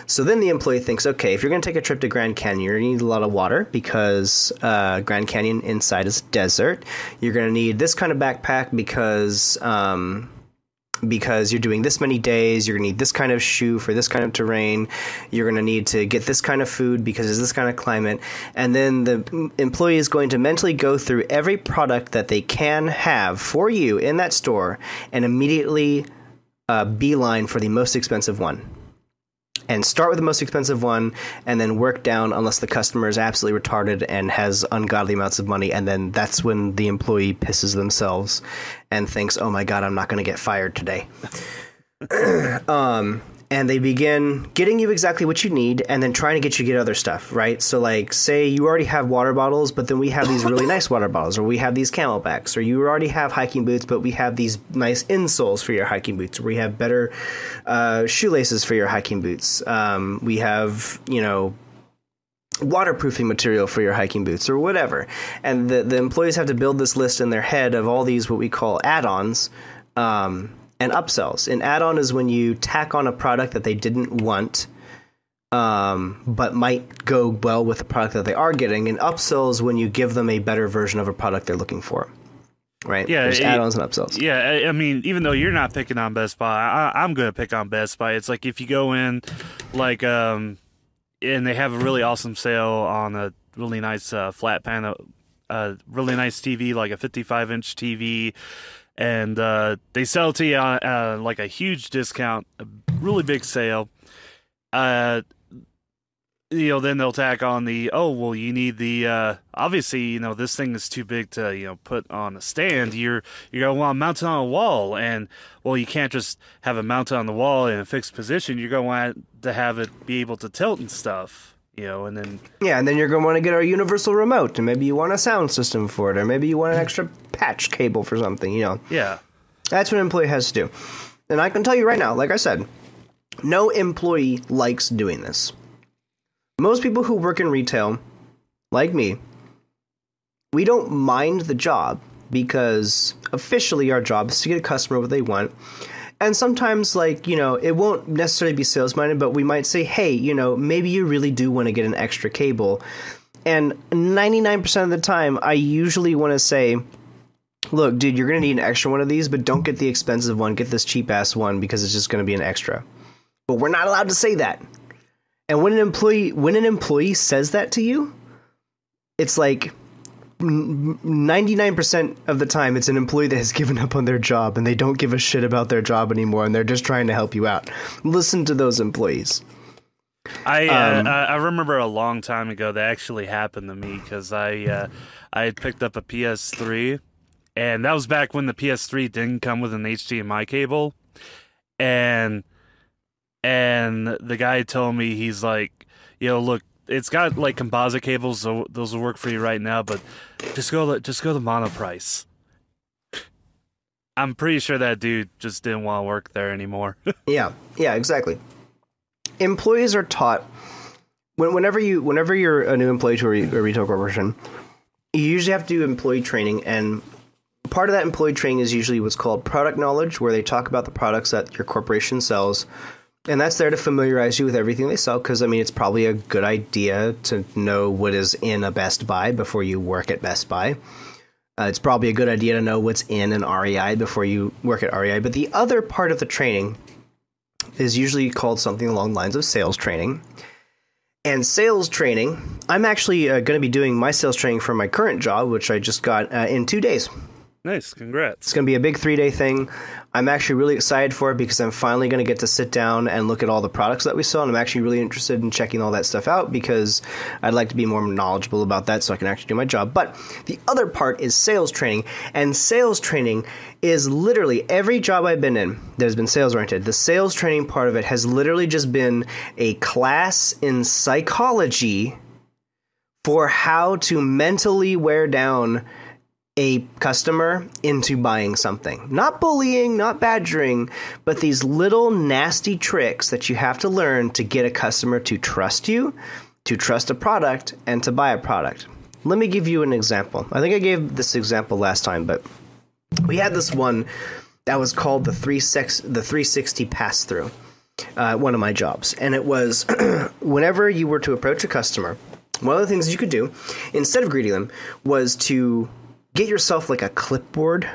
So then the employee thinks, okay, if you're going to take a trip to Grand Canyon, you're going to need a lot of water because Grand Canyon inside is desert. You're going to need this kind of backpack because you're doing this many days, you're going to need this kind of shoe for this kind of terrain, you're going to need to get this kind of food because it's this kind of climate. And then the employee is going to mentally go through every product that they can have for you in that store and immediately beeline for the most expensive one. And start with the most expensive one and then work down unless the customer is absolutely retarded and has ungodly amounts of money. And then that's when the employee pisses themselves and thinks, oh my God, I'm not going to get fired today. And they begin getting you exactly what you need and then trying to get you to get other stuff, right? So like, say you already have water bottles, but then we have these really nice water bottles, or we have these camelbacks, or you already have hiking boots, but we have these nice insoles for your hiking boots, or we have better shoelaces for your hiking boots. We have, waterproofing material for your hiking boots or whatever. And the employees have to build this list in their head of all these, what we call add-ons, and upsells. An add-on is when you tack on a product that they didn't want, but might go well with the product that they are getting. And upsells when you give them a better version of a product they're looking for. Right? Yeah, there's add-ons and upsells. Yeah, I mean, even though you're not picking on Best Buy, I'm going to pick on Best Buy. It's like if you go in, like, and they have a really awesome sale on a really nice flat panel, really nice TV, like a 55-inch TV, and they sell it to you on like a huge discount, a really big sale. Then they'll tack on the, oh, well, you need the, obviously, this thing is too big to, put on a stand. You're going to want to mount it on a wall. And, well, you can't just have it mounted on the wall in a fixed position. You're going to want to have it be able to tilt and stuff. And then... Yeah, and then you're going to want to get our universal remote, and maybe you want a sound system for it, or maybe you want an extra patch cable for something, Yeah. That's what an employee has to do. And I can tell you right now, like I said, no employee likes doing this. Most people who work in retail, like me, we don't mind the job because officially our job is to get a customer what they want. And sometimes, it won't necessarily be sales-minded, but we might say, hey, maybe you really do want to get an extra cable. And 99% of the time, I usually want to say, look, dude, you're going to need an extra one of these, but don't get the expensive one. Get this cheap-ass one because it's just going to be an extra. But we're not allowed to say that. And when an employee says that to you, it's like 99% of the time it's an employee that has given up on their job and they don't give a shit about their job anymore and they're just trying to help you out. Listen to those employees. I remember a long time ago that actually happened to me because I had picked up a PS3, and that was back when the PS3 didn't come with an HDMI cable, and the guy told me, he's like, look, it's got like composite cables, so those will work for you right now, but just go to monoprice. I'm pretty sure that dude just didn't want to work there anymore. Yeah, exactly. Employees are taught whenever you're a new employee to a retail corporation, you usually have to do employee training, and part of that employee training is usually what's called product knowledge, where they talk about the products that your corporation sells. And that's there to familiarize you with everything they sell, because, it's probably a good idea to know what is in a Best Buy before you work at Best Buy. It's probably a good idea to know what's in an REI before you work at REI. But the other part of the training is usually called something along the lines of sales training. And sales training, I'm actually going to be doing my sales training for my current job, which I just got in 2 days. Nice. Congrats. It's going to be a big 3-day thing. I'm actually really excited for it because I'm finally going to get to sit down and look at all the products that we sell. And I'm actually really interested in checking all that stuff out because I'd like to be more knowledgeable about that so I can actually do my job. But the other part is sales training. And sales training is literally every job I've been in that has been sales oriented. The sales training part of it has literally just been a class in psychology for how to mentally wear down a customer into buying something. Not bullying, not badgering, but these little nasty tricks that you have to learn to get a customer to trust you, to trust a product, and to buy a product. Let me give you an example. I think I gave this example last time, but we had this one that was called the 360 pass-through, one of my jobs. And it was whenever you were to approach a customer, one of the things you could do, instead of greeting them, was to get yourself like a clipboard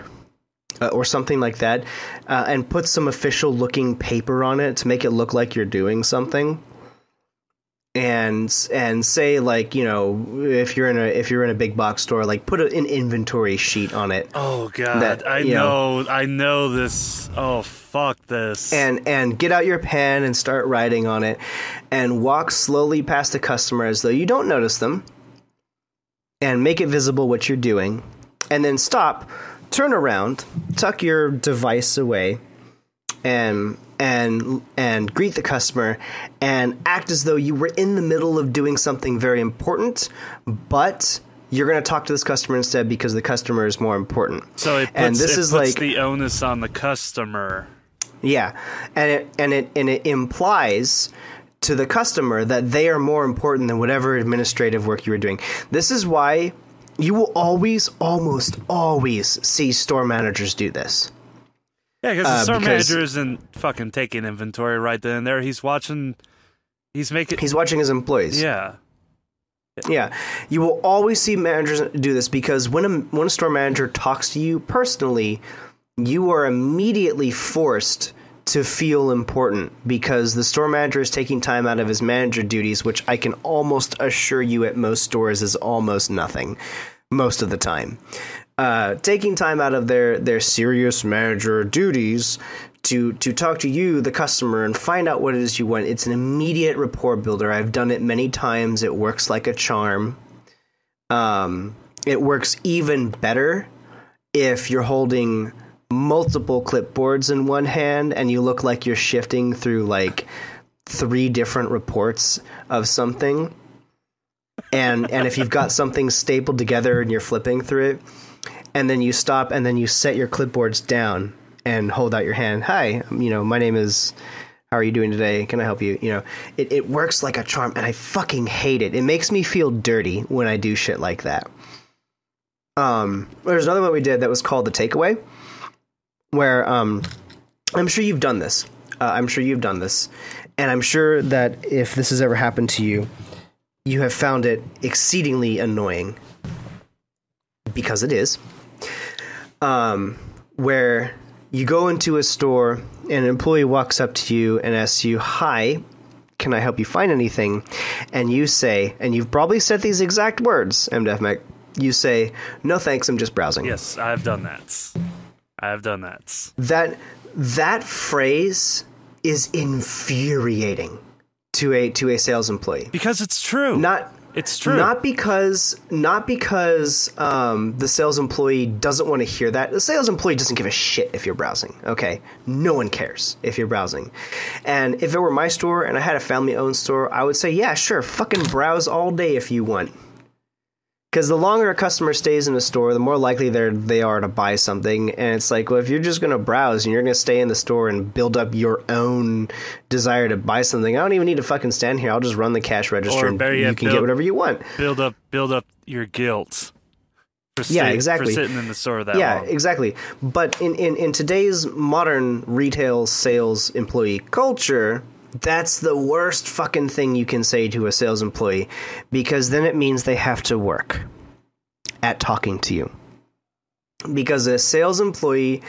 or something like that and put some official looking paper on it to make it look like you're doing something. And say, like, you know, if you're in a big box store, like put an inventory sheet on it. Oh God, I know this. Oh fuck this. And get out your pen and start writing on it, and walk slowly past the customer as though you don't notice them, and make it visible what you're doing, and then stop, turn around, tuck your device away, and greet the customer and act as though you were in the middle of doing something very important, but you're going to talk to this customer instead because the customer is more important. So it puts the onus on the customer. Yeah, and it implies to the customer that they are more important than whatever administrative work you were doing. This is why you will almost always see store managers do this. Yeah, because the store manager isn't fucking taking inventory right then and there. He's watching his employees. Yeah. Yeah. You will always see managers do this because when a store manager talks to you personally, you are immediately forced to feel important because the store manager is taking time out of his manager duties, which I can almost assure you at most stores is almost nothing most of the time. Taking time out of their serious manager duties to talk to you, the customer, and find out what it is you want. It's an immediate rapport builder. I've done it many times. It works like a charm. It works even better if you're holding multiple clipboards in one hand and you look like you're shifting through like 3 different reports of something. And if you've got something stapled together and you're flipping through it, and then you stop and then you set your clipboards down and hold out your hand. Hi, my name is, how are you doing today? Can I help you? It works like a charm, and I fucking hate it. It makes me feel dirty when I do shit like that. There's another one we did that was called the takeaway, where I'm sure you've done this. And I'm sure that if this has ever happened to you, you have found it exceedingly annoying, because it is. Where you go into a store and an employee walks up to you and asks you, "Hi, can I help you find anything?" And you say, and you've probably said these exact words, MDFMEC, you say, "No thanks, I'm just browsing." Yes, I've done that. That phrase is infuriating to a sales employee. Because it's true. It's true. Not because the sales employee doesn't want to hear that. The sales employee doesn't give a shit if you're browsing. Okay, no one cares if you're browsing. And if it were my store and I had a family-owned store, I would say, yeah, sure, fucking browse all day if you want. Because the longer a customer stays in a store, the more likely they are to buy something. And it's like, well, if you're just going to browse and you're going to stay in the store and build up your own desire to buy something, I don't even need to fucking stand here. I'll just run the cash register and you can get whatever you want. Build up your guilt. For sitting in the store that long. Yeah, exactly. But in today's modern retail sales employee culture, that's the worst fucking thing you can say to a sales employee, because then it means they have to work at talking to you. Because a sales employee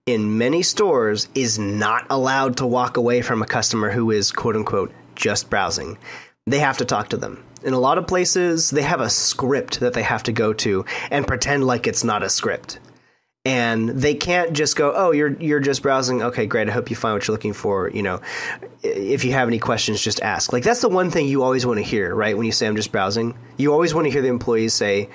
in many stores is not allowed to walk away from a customer who is, quote unquote, just browsing. They have to talk to them. In a lot of places, they have a script that they have to go to and pretend like it's not a script. And they can't just go, oh, you're just browsing. Okay, great. I hope you find what you're looking for. You know, if you have any questions, just ask. Like, that's the one thing you always want to hear, right? When you say I'm just browsing, you always want to hear the employees say,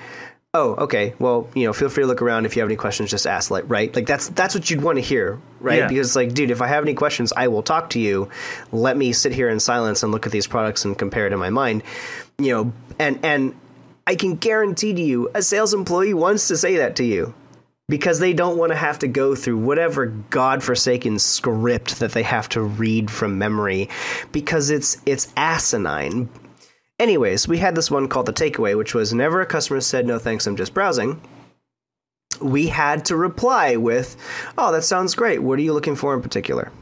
oh, okay, well, you know, feel free to look around. If you have any questions, just ask, like, right? Like, that's what you'd want to hear, right? Yeah. Because, like, dude, if I have any questions, I will talk to you. Let me sit here in silence and look at these products and compare it in my mind, you know, and I can guarantee to you a sales employee wants to say that to you, because they don't want to have to go through whatever godforsaken script that they have to read from memory, because it's asinine. Anyways, we had this one called the takeaway, which was never a customer said, no thanks, I'm just browsing. We had to reply with, oh, that sounds great. What are you looking for in particular?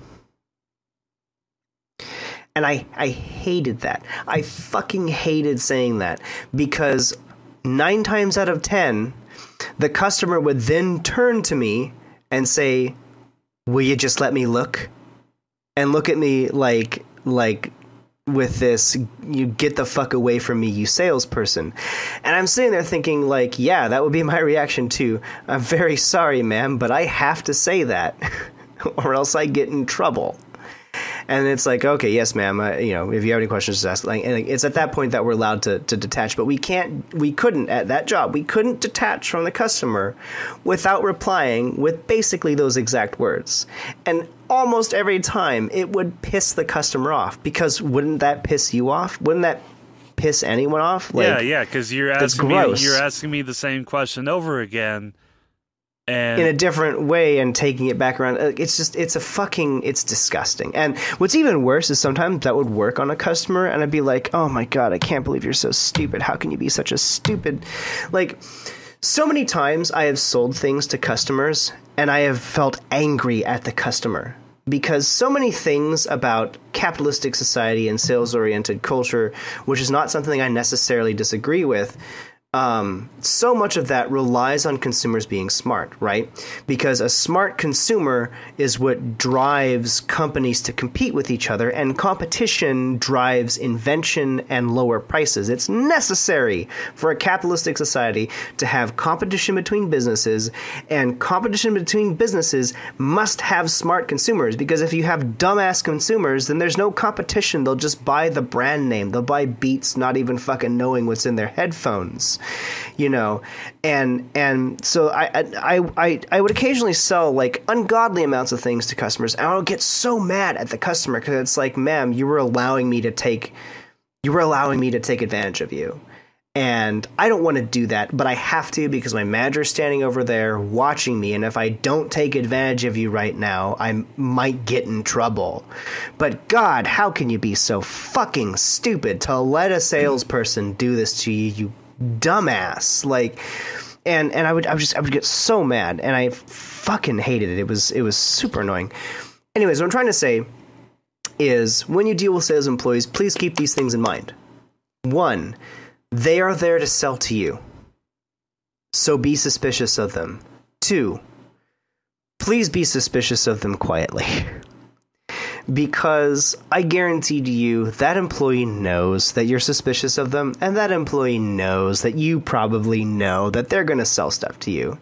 And I hated that. I fucking hated saying that, because 9 times out of 10, the customer would then turn to me and say, will you just let me look? And look at me like with this, you get the fuck away from me, you salesperson. And I'm sitting there thinking, like, yeah, that would be my reaction too. I'm very sorry, ma'am, but I have to say that or else I get in trouble. And it's like, okay, yes, ma'am. You know, if you have any questions, just ask. Like, and it's at that point that we're allowed to detach. But we couldn't at that job. We couldn't detach from the customer without replying with basically those exact words. And almost every time it would piss the customer off, because wouldn't that piss you off? Wouldn't that piss anyone off? Like, yeah, because you're asking me the same question over again. And in a different way and taking it back around. It's disgusting. And what's even worse is sometimes that would work on a customer and I'd be like, oh my God, I can't believe you're so stupid. How can you be such a stupid? Like, so many times I have sold things to customers and I have felt angry at the customer, because so many things about capitalistic society and sales-oriented culture, which is not something I necessarily disagree with, so much of that relies on consumers being smart, right? Because a smart consumer is what drives companies to compete with each other, and competition drives invention and lower prices. It's necessary for a capitalistic society to have competition between businesses, and competition between businesses must have smart consumers, because if you have dumbass consumers, then there's no competition. They'll just buy the brand name. They'll buy Beats not even fucking knowing what's in their headphones. You know, and so I would occasionally sell like ungodly amounts of things to customers, and I would get so mad at the customer, because it's like, ma'am, you were allowing me to take advantage of you, and I don't want to do that, but I have to, because my manager's standing over there watching me, and if I don't take advantage of you right now, I might get in trouble. But God, how can you be so fucking stupid to let a salesperson do this to you, you dumbass? Like, and I would get so mad, and I fucking hated it. It was super annoying. Anyways, what I'm trying to say is, when you deal with sales employees, please keep these things in mind. 1, they are there to sell to you, so be suspicious of them. 2, please be suspicious of them quietly. Because I guarantee to you that employee knows that you're suspicious of them, and that employee knows that you probably know that they're going to sell stuff to you.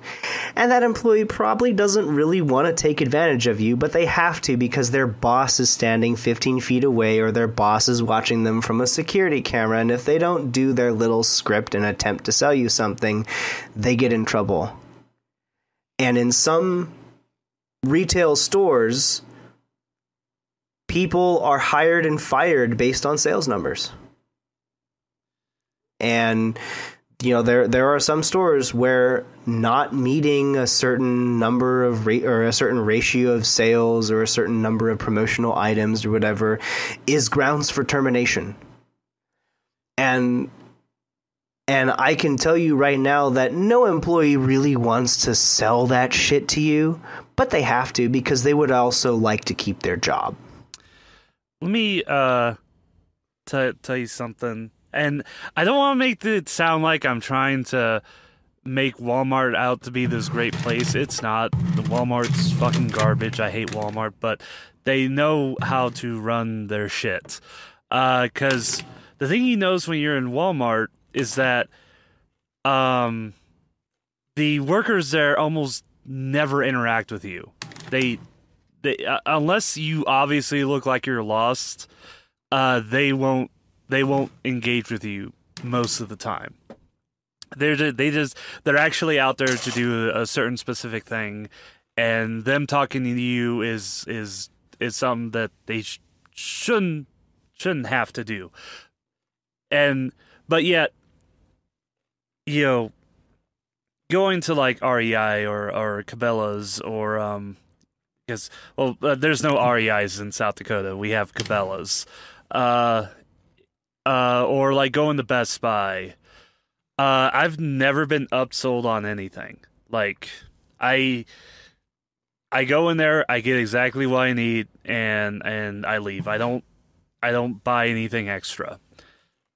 And that employee probably doesn't really want to take advantage of you, but they have to, because their boss is standing 15 feet away, or their boss is watching them from a security camera, and if they don't do their little script and attempt to sell you something, they get in trouble. And in some retail stores, people are hired and fired based on sales numbers. And, you know, there are some stores where not meeting a certain number of or a certain ratio of sales, or a certain number of promotional items or whatever, is grounds for termination. And I can tell you right now that no employee really wants to sell that shit to you, but they have to, because they would also like to keep their job. Let me tell you something, and I don't want to make it sound like I'm trying to make Walmart out to be this great place. It's not. Walmart's fucking garbage. I hate Walmart, but they know how to run their shit. Because the thing you notice when you're in Walmart is that the workers there almost never interact with you. They unless you obviously look like you're lost, they won't engage with you most of the time. They're actually out there to do a certain specific thing, and them talking to you is something that they shouldn't have to do. But yet, you know, going to like REI or Cabela's or because there's no REIs in South Dakota. We have Cabela's, or like going to Best Buy. I've never been upsold on anything. Like I go in there, I get exactly what I need, and I leave. I don't buy anything extra.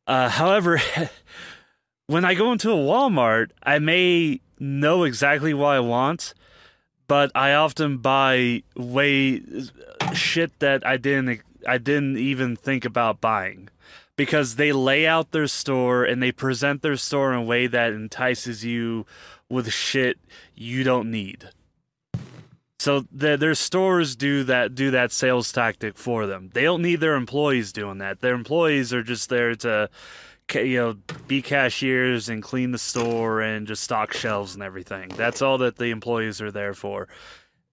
However, when I go into a Walmart, I may know exactly what I want, but I often buy shit that I didn't even think about buying. Because they lay out their store and they present their store in a way that entices you with shit you don't need. So their stores do that sales tactic for them. They don't need their employees doing that. Their employees are just there to, be cashiers and clean the store and just stock shelves and everything. That's all that the employees are there for.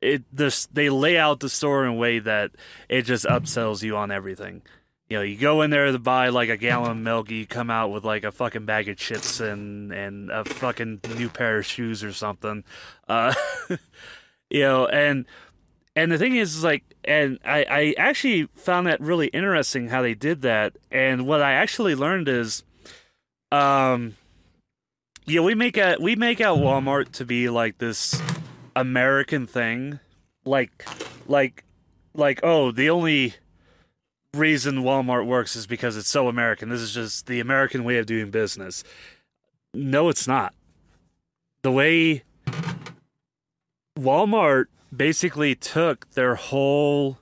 They lay out the store in a way that it just upsells you on everything. You go in there to buy like a gallon of milk, you come out with like a fucking bag of chips and a fucking new pair of shoes or something. And the thing is like, and I actually found that really interesting how they did that. And what I actually learned is, we make out Walmart to be like this American thing, like, the only reason Walmart works is because it's so American. This is just the American way of doing business. No, it's not. The way Walmart basically took their whole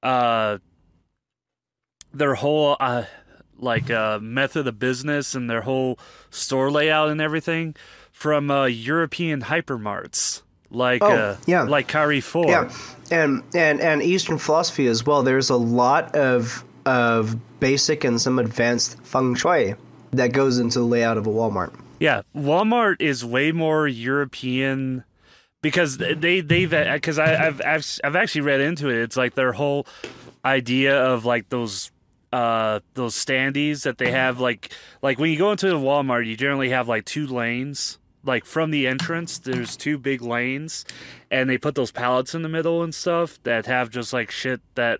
method of business and their whole store layout and everything from European hypermarts. Like Carrefour. Yeah, and Eastern philosophy as well. There's a lot of basic and some advanced feng shui that goes into the layout of a Walmart. Yeah, Walmart is way more European because because I've actually read into it. It's like their whole idea of like those standees that they have like when you go into the Walmart, you generally have like 2 lanes. Like from the entrance, there's 2 big lanes, and they put those pallets in the middle and stuff that have just like shit that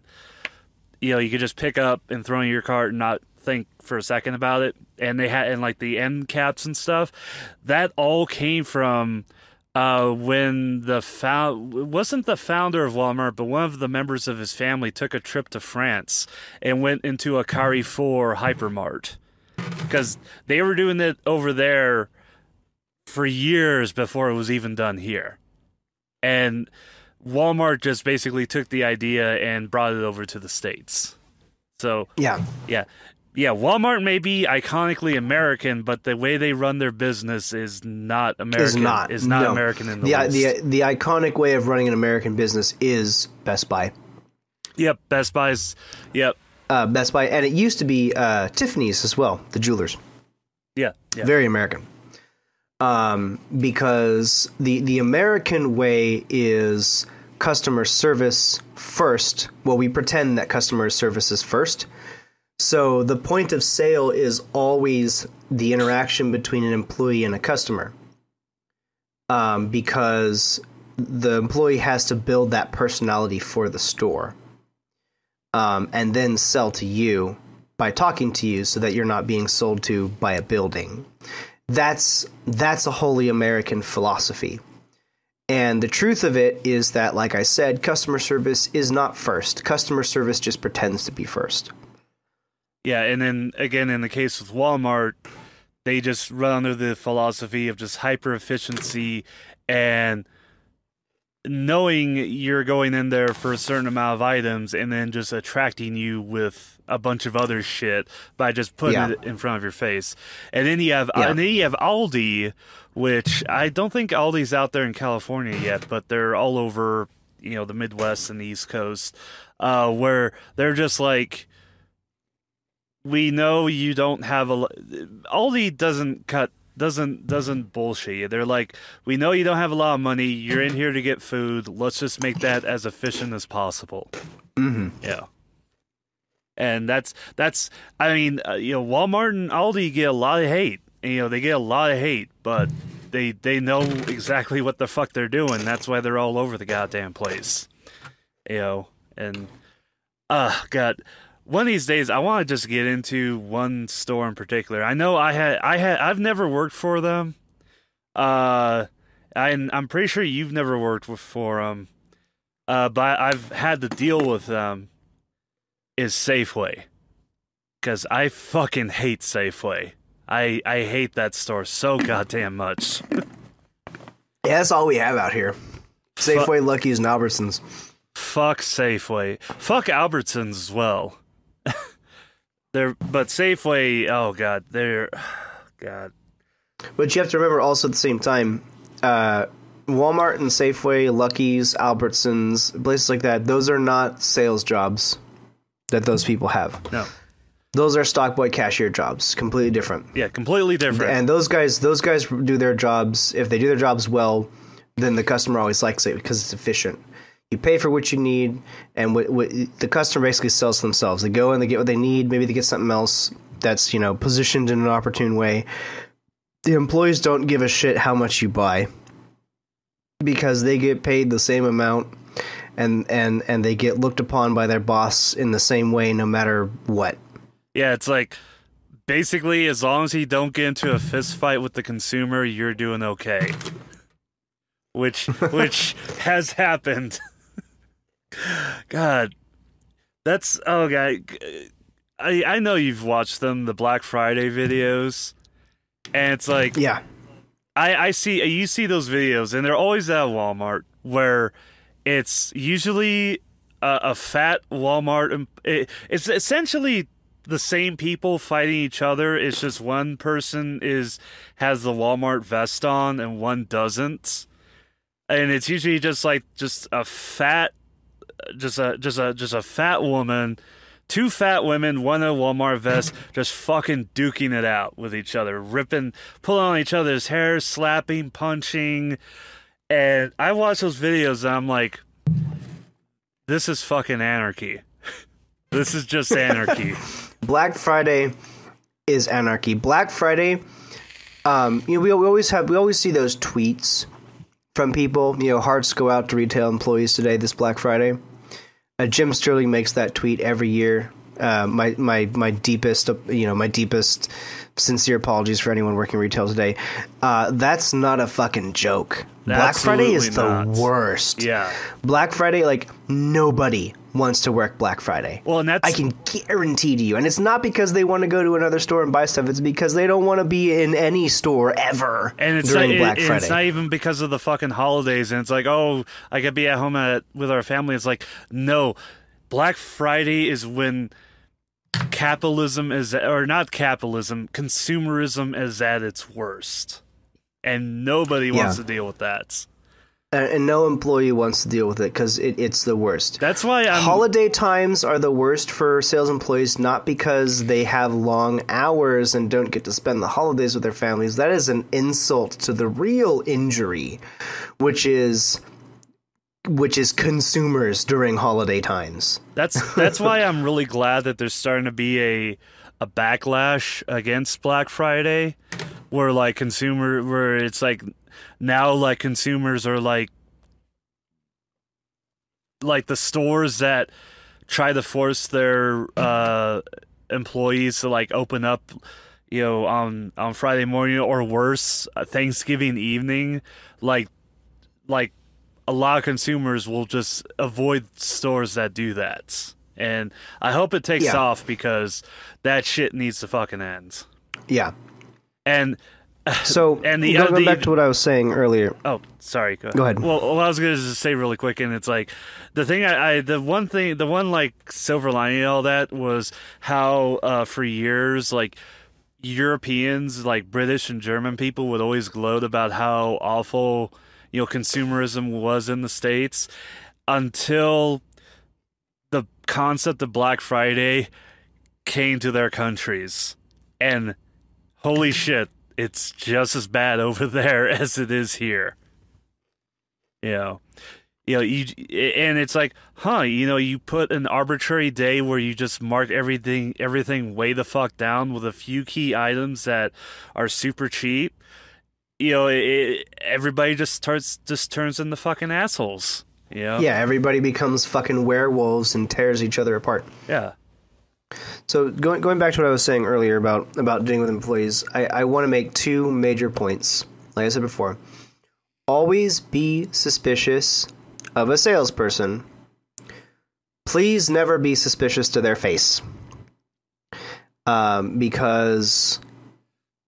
you could just pick up and throw in your cart and not think for a second about it. And they had and like the end caps and stuff. That all came from when wasn't the founder of Walmart, but one of the members of his family took a trip to France and went into a Carrefour hypermart because they were doing it over there for years before it was even done here. And Walmart just basically took the idea and brought it over to the States. So yeah, Walmart may be iconically American, but the way they run their business is not American. American in the least. The iconic way of running an American business is Best Buy. Yep, Best Buy's. Yep. Best Buy, and it used to be Tiffany's as well, the jewelers. Yeah. Very American. Because the American way is customer service first. Well, we pretend that customer service is first. So the point of sale is always the interaction between an employee and a customer. Because the employee has to build that personality for the store. And then sell to you by talking to you so that you're not being sold to by a building. That's a wholly American philosophy. And the truth of it is that, like I said, customer service is not first. Customer service just pretends to be first. Yeah, and then, again, in the case with Walmart, they just run under the philosophy of just hyper-efficiency and knowing you're going in there for a certain amount of items and then just attracting you with a bunch of other shit by just putting it in front of your face. And then you have Aldi, which I don't think Aldi's out there in California yet, but they're all over, the Midwest and the East Coast, where they're just like, we know you don't have Aldi doesn't bullshit you. They're like, we know you don't have a lot of money. You're in here to get food. Let's just make that as efficient as possible. Mm-hmm. Yeah. And that's Walmart and Aldi get a lot of hate. They get a lot of hate, but they know exactly what the fuck they're doing. That's why they're all over the goddamn place. And God, one of these days I want to just get into one store in particular. I know I've never worked for them. I'm pretty sure you've never worked for them. But I've had to deal with them. Is Safeway, because I fucking hate Safeway. I hate that store so goddamn much. Yeah, that's all we have out here. Safeway, Lucky's, and Albertsons. Fuck Safeway. Fuck Albertsons as well. But Safeway, oh god, God. But you have to remember also at the same time, Walmart and Safeway, Lucky's, Albertsons, places like that, those are not sales jobs that those people have. No. Those are stock boy cashier jobs. Completely different. Yeah, completely different. And those guys do their jobs. If they do their jobs well, then the customer always likes it because it's efficient. You pay for what you need, and what the customer basically sells to themselves. They go and they get what they need. Maybe they get something else that's, positioned in an opportune way. The employees don't give a shit how much you buy because they get paid the same amount, and they get looked upon by their boss in the same way no matter what. Yeah, it's like, basically, as long as you don't get into a fist fight with the consumer, you're doing okay. Which has happened. God. God. I know you've watched them, the Black Friday videos. And it's like, yeah. you see those videos, and they're always at Walmart, where it's usually a fat Walmart. It's essentially the same people fighting each other. It's just one person has the Walmart vest on and one doesn't, and it's usually just a fat woman, two fat women, one in a Walmart vest, just fucking duking it out with each other, pulling on each other's hair, slapping, punching. And I watch those videos and I'm like, this is fucking anarchy. This is just anarchy. Black Friday is anarchy. Black Friday, we always see those tweets from people. Hearts go out to retail employees today, this Black Friday. Jim Sterling makes that tweet every year. My deepest sincere apologies for anyone working retail today. That's not a fucking joke. Black Friday is the worst. Yeah. Black Friday, nobody wants to work Black Friday. Well, and I can guarantee to you. And it's not because they want to go to another store and buy stuff. It's because they don't want to be in any store ever during Black Friday. It's not even because of the fucking holidays. And it's like, oh, I could be at home with our family. It's like, no. Black Friday is when consumerism is at its worst. And nobody wants to deal with that. And no employee wants to deal with it because it's the worst. That's why holiday times are the worst for sales employees, not because they have long hours and don't get to spend the holidays with their families. That is an insult to the real injury, which is consumers during holiday times. That's why I'm really glad that there's starting to be a backlash against Black Friday, where it's like now consumers are like the stores that try to force their employees to open up on Friday morning, or worse, Thanksgiving evening, like a lot of consumers will just avoid stores that do that. And I hope it takes off, because that shit needs to fucking end. Yeah. And So, and going back to what I was saying earlier. Oh, sorry. Go ahead. Well, I was going to say really quick, and it's like the one like silver lining in all that was how for years, like Europeans, like British and German people, would always gloat about how awful consumerism was in the States until the concept of Black Friday came to their countries, and holy shit, it's just as bad over there as it is here. And it's like, you put an arbitrary day where you just mark everything way the fuck down with a few key items that are super cheap. Everybody just turns into fucking assholes. Yeah, everybody becomes fucking werewolves and tears each other apart. Yeah. So going back to what I was saying earlier about dealing with employees, I want to make two major points. Like I said before, always be suspicious of a salesperson. Please never be suspicious to their face, because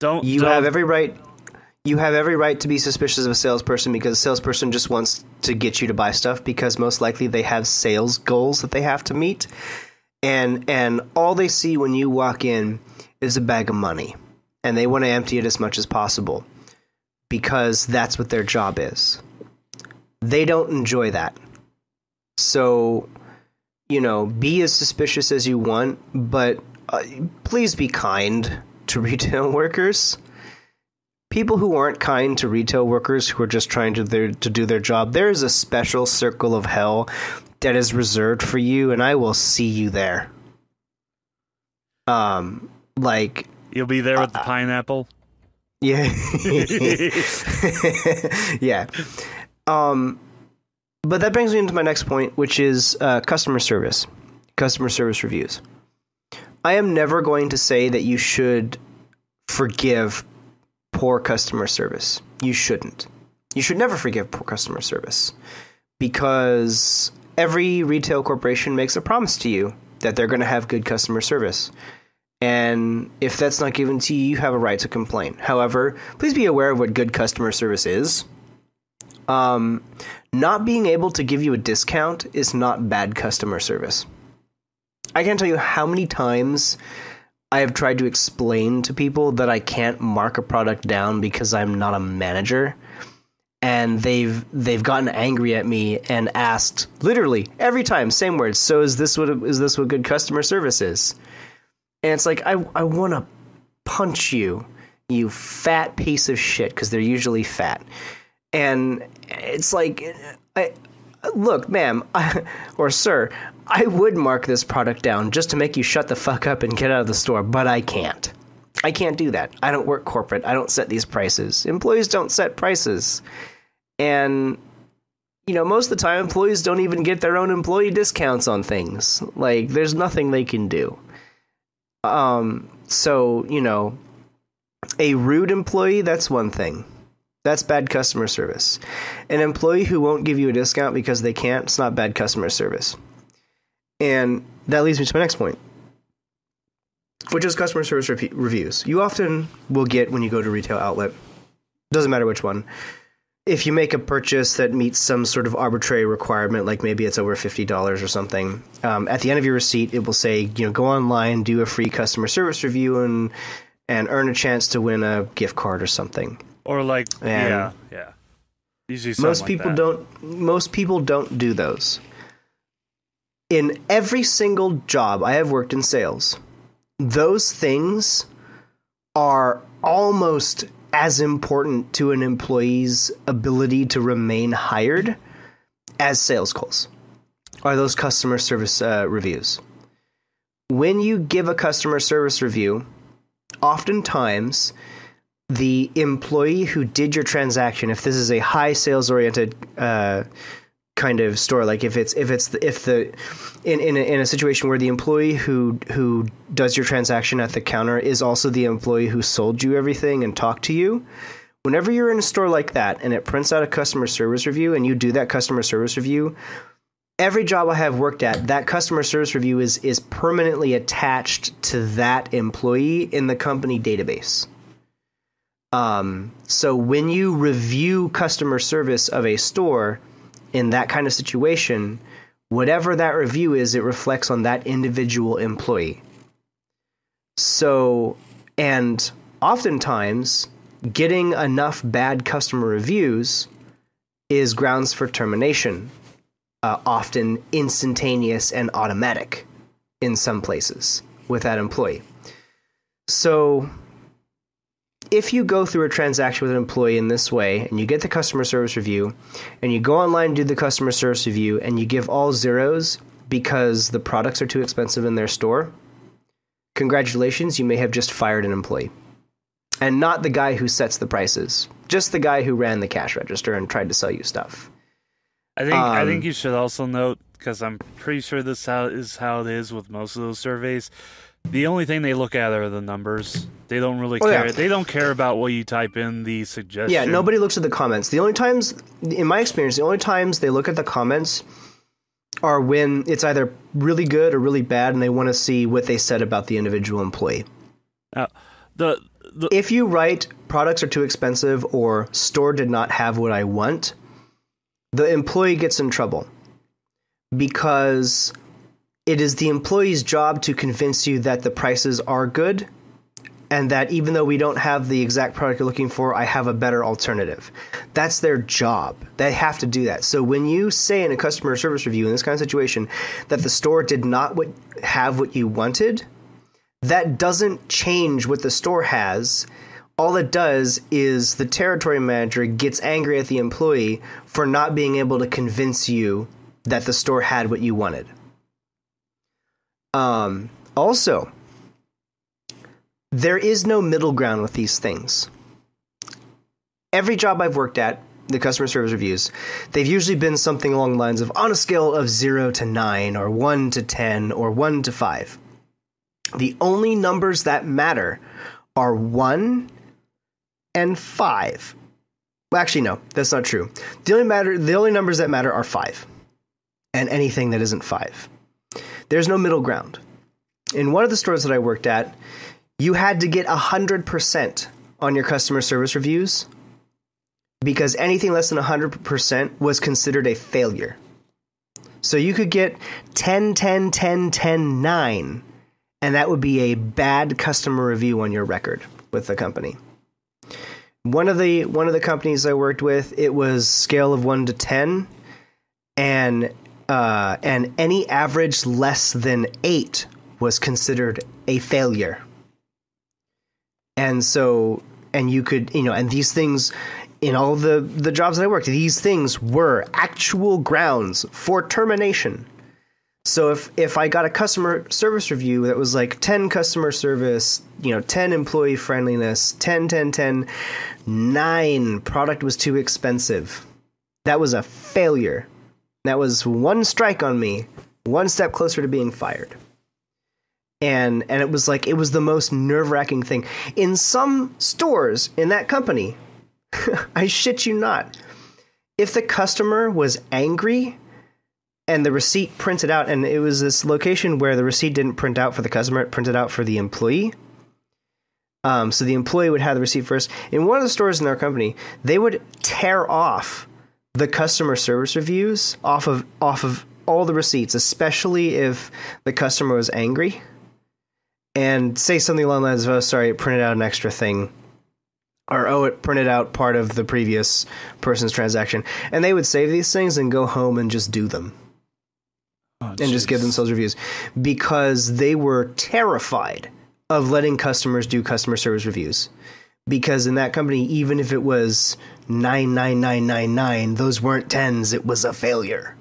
you have every right. You have every right to be suspicious of a salesperson, because a salesperson just wants to get you to buy stuff because most likely they have sales goals that they have to meet. And all they see when you walk in is a bag of money, and they want to empty it as much as possible because that's what their job is. They don't enjoy that. So, be as suspicious as you want, but please be kind to retail workers. People who aren't kind to retail workers who are just trying to do their job, there is a special circle of hell that is reserved for you, and I will see you there. Like you'll be there with the pineapple. Yeah. Yeah. But that brings me into my next point, which is customer service reviews. I am never going to say that you should forgive poor customer service. You shouldn't. You should never forgive poor customer service, because every retail corporation makes a promise to you that they're going to have good customer service. And if that's not given to you, you have a right to complain. However, please be aware of what good customer service is. Not being able to give you a discount is not bad customer service. I can't tell you how many times I have tried to explain to people that I can't mark a product down because I'm not a manager. And they've gotten angry at me and asked literally every time, same words. So is this what good customer service is? And it's like, I want to punch you, you fat piece of shit, because they're usually fat. And it's like, look, ma'am, or sir, I would mark this product down just to make you shut the fuck up and get out of the store, but I can't. I can't do that. I don't work corporate. I don't set these prices. Employees don't set prices. And, most of the time, employees don't even get their own employee discounts on things. Like, there's nothing they can do. So, a rude employee, that's one thing. That's bad customer service. An employee who won't give you a discount because they can't, it's not bad customer service. And that leads me to my next point, which is customer service reviews. You often will get, when you go to a retail outlet, doesn't matter which one, if you make a purchase that meets some sort of arbitrary requirement, like maybe it's over $50 or something, at the end of your receipt, it will say, go online, do a free customer service review, and earn a chance to win a gift card or something. Or like, yeah. Usually most people don't do those. In every single job I have worked in sales, those things are almost as important to an employee's ability to remain hired as sales calls, are those customer service reviews. When you give a customer service review, oftentimes the employee who did your transaction, if this is a high sales oriented kind of store, like if in a situation where the employee who does your transaction at the counter is also the employee who sold you everything and talked to you, whenever you're in a store like that and it prints out a customer service review and you do that customer service review, every job I have worked at, that customer service review is permanently attached to that employee in the company database. So when you review customer service of a store in that kind of situation, whatever that review is, it reflects on that individual employee. So, and oftentimes getting enough bad customer reviews is grounds for termination, often instantaneous and automatic in some places with that employee. So if you go through a transaction with an employee in this way and you get the customer service review and you go online and do the customer service review and you give all zeros because the products are too expensive in their store, congratulations, you may have just fired an employee. And not the guy who sets the prices, just the guy who ran the cash register and tried to sell you stuff. I think you should also note, because I'm pretty sure this is how it is with most of those surveys, the only thing they look at are the numbers. They don't really care. Yeah. They don't care about what you type in the suggestion. Yeah, nobody looks at the comments. The only times, in my experience, the only times they look at the comments are when it's either really good or really bad and they want to see what they said about the individual employee. If you write products are too expensive or store did not have what I want, the employee gets in trouble because it is the employee's job to convince you that the prices are good and that even though we don't have the exact product you're looking for, I have a better alternative. That's their job. They have to do that. So when you say in a customer service review in this kind of situation that the store did not have what you wanted, that doesn't change what the store has. All it does is the territory manager gets angry at the employee for not being able to convince you that the store had what you wanted. Also, there is no middle ground with these things. Every job I've worked at, the customer service reviews, they've usually been something along the lines of on a scale of 0 to 9 or 1 to 10 or 1 to 5. The only numbers that matter are 1 and 5. Well, actually, no, that's not true. The only numbers that matter are 5 and anything that isn't 5. There's no middle ground. In one of the stores that I worked at, you had to get 100% on your customer service reviews because anything less than 100% was considered a failure. So you could get 10, 10, 10, 10, 9, and that would be a bad customer review on your record with the company. One of the companies I worked with, it was scale of 1 to 10, and any average less than 8 was considered a failure. And so, and you could, and these things, in all the jobs that I worked, these things were actual grounds for termination. So if I got a customer service review that was like 10 customer service, 10 employee friendliness, 10, 10, 10, 9 product was too expensive, that was a failure. That was one strike on me, one step closer to being fired. And it was the most nerve-wracking thing. In some stores in that company, I shit you not, if the customer was angry and the receipt printed out, and it was this location where the receipt didn't print out for the customer, it printed out for the employee. So the employee would have the receipt first. In one of the stores in our company, they would tear off the customer service reviews off of all the receipts, especially if the customer was angry, and say something along the lines of, "Oh, sorry, it printed out an extra thing," or "Oh, it printed out part of the previous person's transaction," and they would save these things and go home and just do them. And just give themselves reviews because they were terrified of letting customers do customer service reviews. Because in that company, even if it was 99999, those weren't 10s, it was a failure.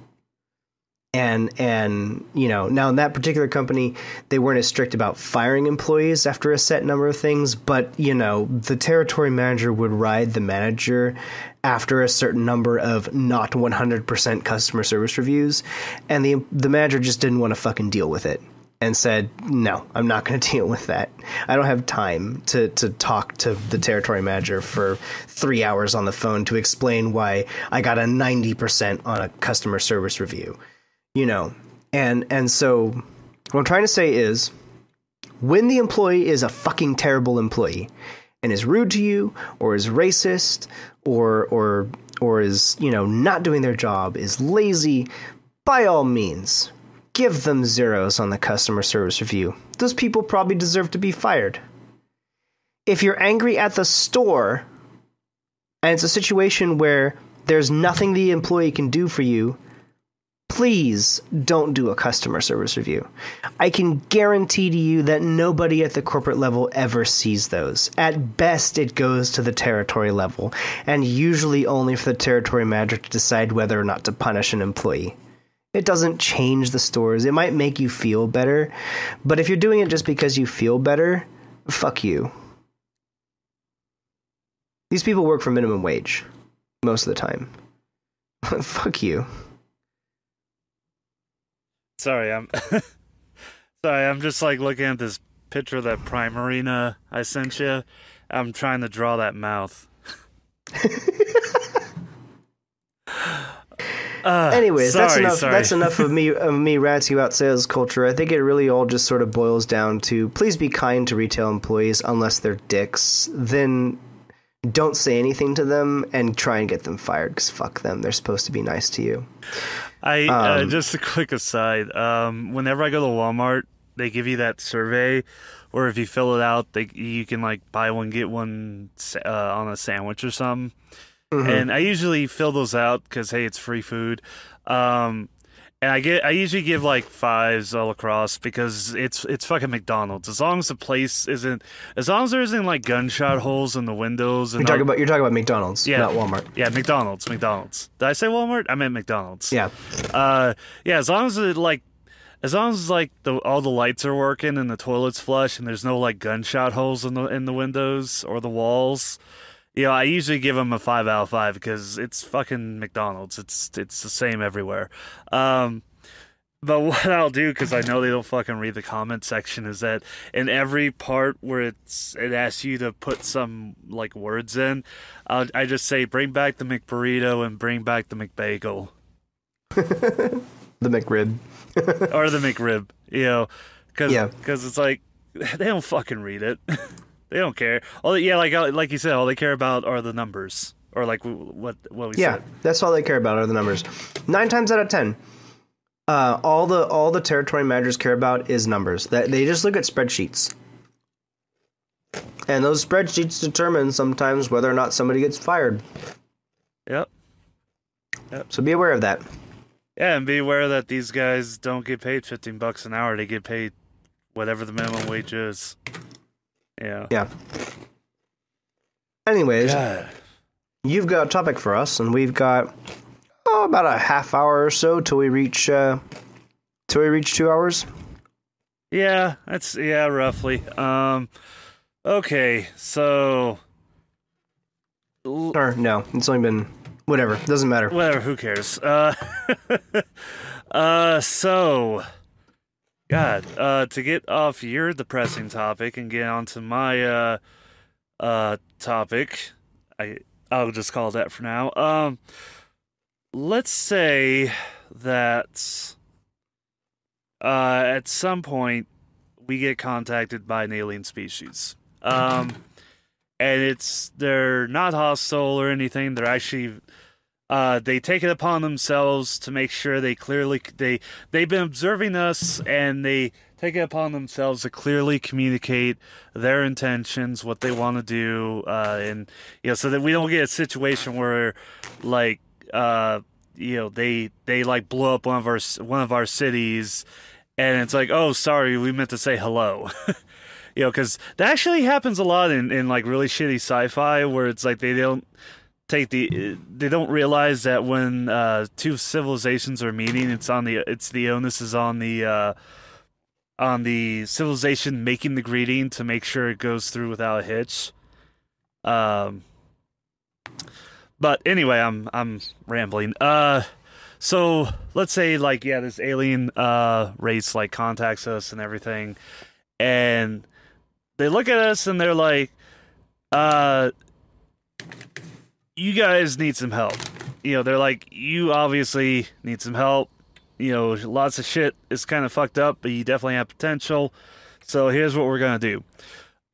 And now in that particular company, they weren't as strict about firing employees after a set number of things, but the territory manager would ride the manager after a certain number of not 100% customer service reviews, and the manager just didn't want to fucking deal with it and said, "No, I'm not going to deal with that. I don't have time to talk to the territory manager for 3 hours on the phone to explain why I got a 90% on a customer service review." And so what I'm trying to say is, when the employee is a fucking terrible employee and is rude to you, or is racist, or is, not doing their job, is lazy, by all means, give them zeros on the customer service review. Those people probably deserve to be fired. If you're angry at the store, and it's a situation where there's nothing the employee can do for you, please don't do a customer service review. I can guarantee to you that nobody at the corporate level ever sees those. At best, it goes to the territory level, and usually only for the territory manager to decide whether or not to punish an employee. It doesn't change the stores. It might make you feel better, but if you're doing it just because you feel better, fuck you. These people work for minimum wage most of the time. Fuck you. Sorry, I'm just like looking at this picture of that Primarina I sent you. I'm trying to draw that mouth. Anyways, sorry. That's enough of me ranting about sales culture. I think it really all just sort of boils down to, please be kind to retail employees unless they're dicks. Then don't say anything to them and try and get them fired, because fuck them. They're supposed to be nice to you. Just a quick aside. Whenever I go to Walmart, they give you that survey, or if you fill it out, you can like buy one get one on a sandwich or something. Mm-hmm. And I usually fill those out because, hey, it's free food. And I usually give like 5s all across because it's fucking McDonald's. As long as the place as long as there isn't like gunshot holes in the windows. And you're talking about McDonald's, not Walmart. Yeah, McDonald's. Did I say Walmart? I meant McDonald's. Yeah. As long as all the lights are working and the toilet's flush and there's no like gunshot holes in the windows or the walls. I usually give them a 5 out of 5 because it's fucking McDonald's. It's the same everywhere. But what I'll do, because I know they don't fucking read the comment section, is that in every part where it asks you to put some like words in, I just say bring back the McBurrito and bring back the McBagel. The McRib. Or the McRib, because it's like they don't fucking read it. They don't care. Like you said, all they care about are the numbers, or like what we said. Yeah, that's all they care about are the numbers. 9 times out of 10, all the territory managers care about is numbers. That they just look at spreadsheets, and those spreadsheets determine sometimes whether or not somebody gets fired. Yep. So be aware of that. Yeah, and be aware that these guys don't get paid $15 an hour. They get paid whatever the minimum wage is. Yeah. Anyways, You've got a topic for us, and we've got about a half hour or so till we reach 2 hours. Yeah, that's roughly. Okay, so or no, it's only been whatever. Doesn't matter. Whatever. Who cares? So. God, to get off your depressing topic and get onto my topic, I'll just call it that for now. Let's say that at some point we get contacted by an alien species, and they're not hostile or anything. They're actually they take it upon themselves to make sure they've been observing us, and they take it upon themselves to clearly communicate their intentions, what they want to do, and so that we don't get a situation where like they like blow up one of our cities, and it's like, oh, sorry, we meant to say hello. Because that actually happens a lot in like really shitty sci-fi, where it's like they don't realize that when two civilizations are meeting, the onus is on the civilization making the greeting to make sure it goes through without a hitch. But anyway, I'm rambling. So let's say this alien race like contacts us and everything, and they look at us and they're like, you guys need some help. They're like, you obviously need some help. Lots of shit is kind of fucked up, but you definitely have potential. So here's what we're going to do.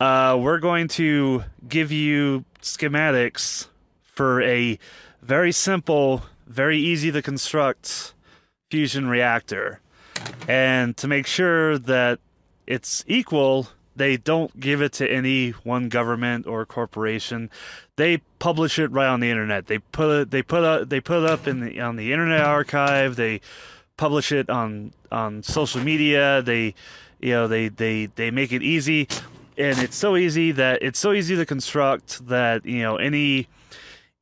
we're going to give you schematics for a very simple, very easy to construct fusion reactor. And to make sure that it's equal, they don't give it to any one government or corporation. They publish it right on the internet. They put it up on the Internet Archive. They publish it on social media. They make it easy, and it's so easy to construct that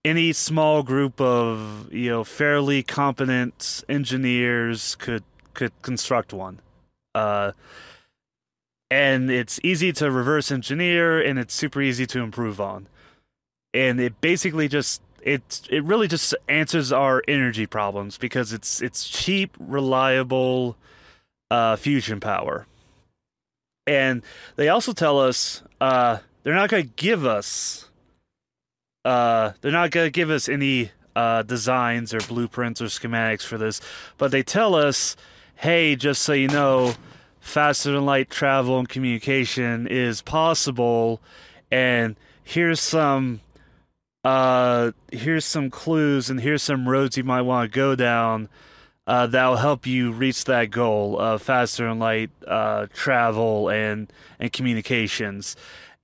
any small group of fairly competent engineers could construct one. And it's easy to reverse engineer, and it's super easy to improve on. And it basically it really just answers our energy problems because it's cheap, reliable fusion power. And they also tell us they're not going to give us any designs or blueprints or schematics for this, but they tell us, hey, just so you know, faster than light travel and communication is possible, and here's some clues, and here's some roads you might want to go down that'll help you reach that goal of faster than light travel and communications.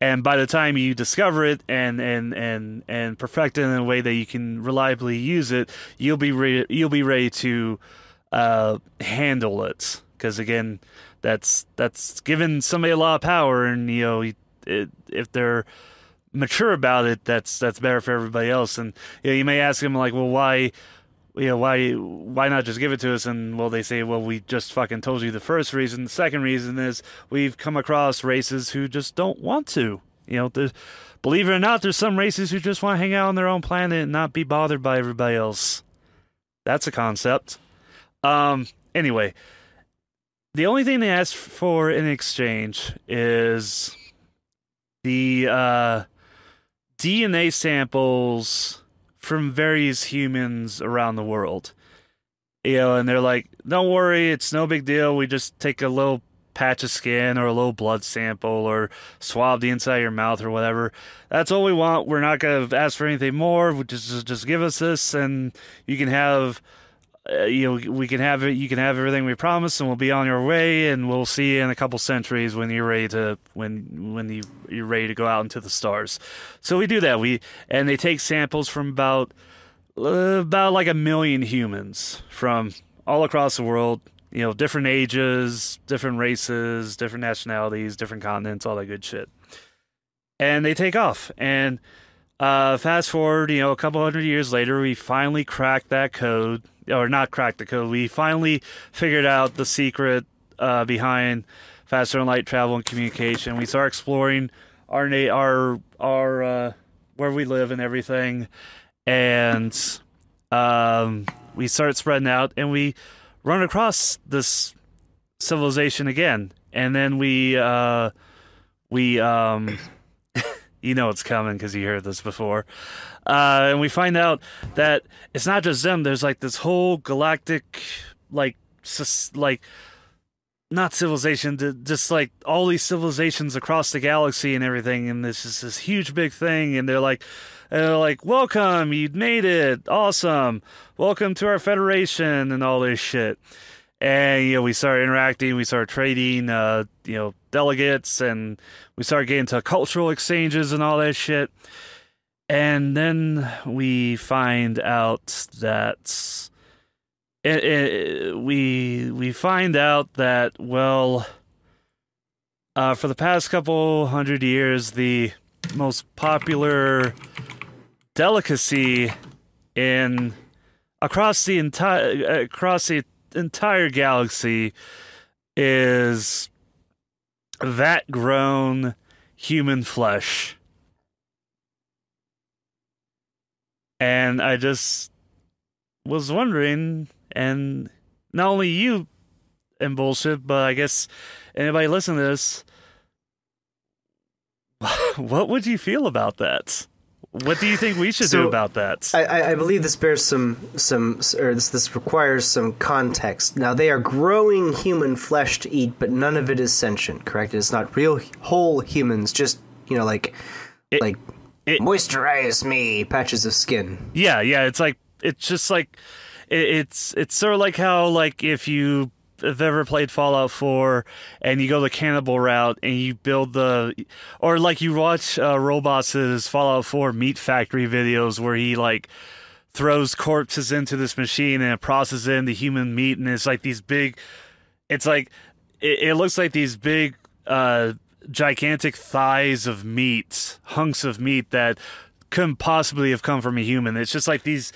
And by the time you discover it and perfect it in a way that you can reliably use it, you'll be ready to handle it. Because again, that's giving somebody a lot of power, and if they're mature about it, that's better for everybody else. And you may ask them like, well, why not just give it to us? And well, they say, well, we just fucking told you the first reason. The second reason is we've come across races who just don't want to. Believe it or not, there's some races who just want to hang out on their own planet and not be bothered by everybody else. That's a concept. Anyway, the only thing they ask for in exchange is the DNA samples from various humans around the world. And they're like, don't worry, it's no big deal. We just take a little patch of skin or a little blood sample or swab the inside of your mouth or whatever. That's all we want. We're not going to ask for anything more. Just give us this, and you can have we can have it. You can have everything we promised, and we'll be on your way. And we'll see you in a couple centuries when you're ready to you're ready to go out into the stars. So we do that. And they take samples from about like 1 million humans from all across the world. Different ages, different races, different nationalities, different continents, all that good shit. And they take off. And fast forward, a couple hundred years later, we finally cracked that code. Or not cracked the code. We finally figured out the secret behind faster than light travel and communication. We start exploring our where we live and everything, and we start spreading out, and we run across this civilization again, and then we it's coming because you heard this before. And we find out that it's not just them. There's like this whole galactic, like not civilization, just like all these civilizations across the galaxy and everything. And this is this huge big thing. And they're like, welcome, you made it, awesome, welcome to our federation and all this shit. And we started interacting, we started trading, delegates, and we started getting to cultural exchanges and all that shit. And then we find out that we find out that for the past couple hundred years, the most popular delicacy across the entire galaxy is vat-grown human flesh. And I just was wondering, and not only you and bullshit, but I guess anybody listening to this, what would you feel about that? What do you think we should do about that? I believe this bears this requires some context. Now, they are growing human flesh to eat, but none of it is sentient, correct? It's not real whole humans, just, moisturize me, patches of skin. Yeah, it's sort of like how, like, if you have ever played Fallout 4 and you go the cannibal route and you build or like you watch Robots' Fallout 4 meat factory videos where he like throws corpses into this machine and it processes it into human meat, and it's like these big, it's like, it looks like these big gigantic thighs of meat, hunks of meat that couldn't possibly have come from a human. It's just like these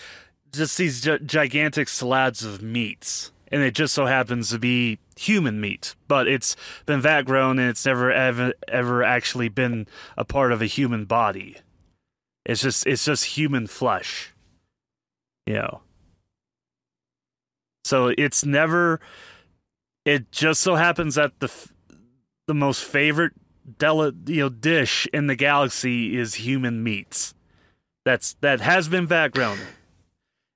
gigantic slabs of meats. And it just so happens to be human meat, but it's been vat grown and it's never ever actually been a part of a human body. It's just human flesh, So it's never. It just so happens that the most favorite dish in the galaxy is human meats. That has been vat grown,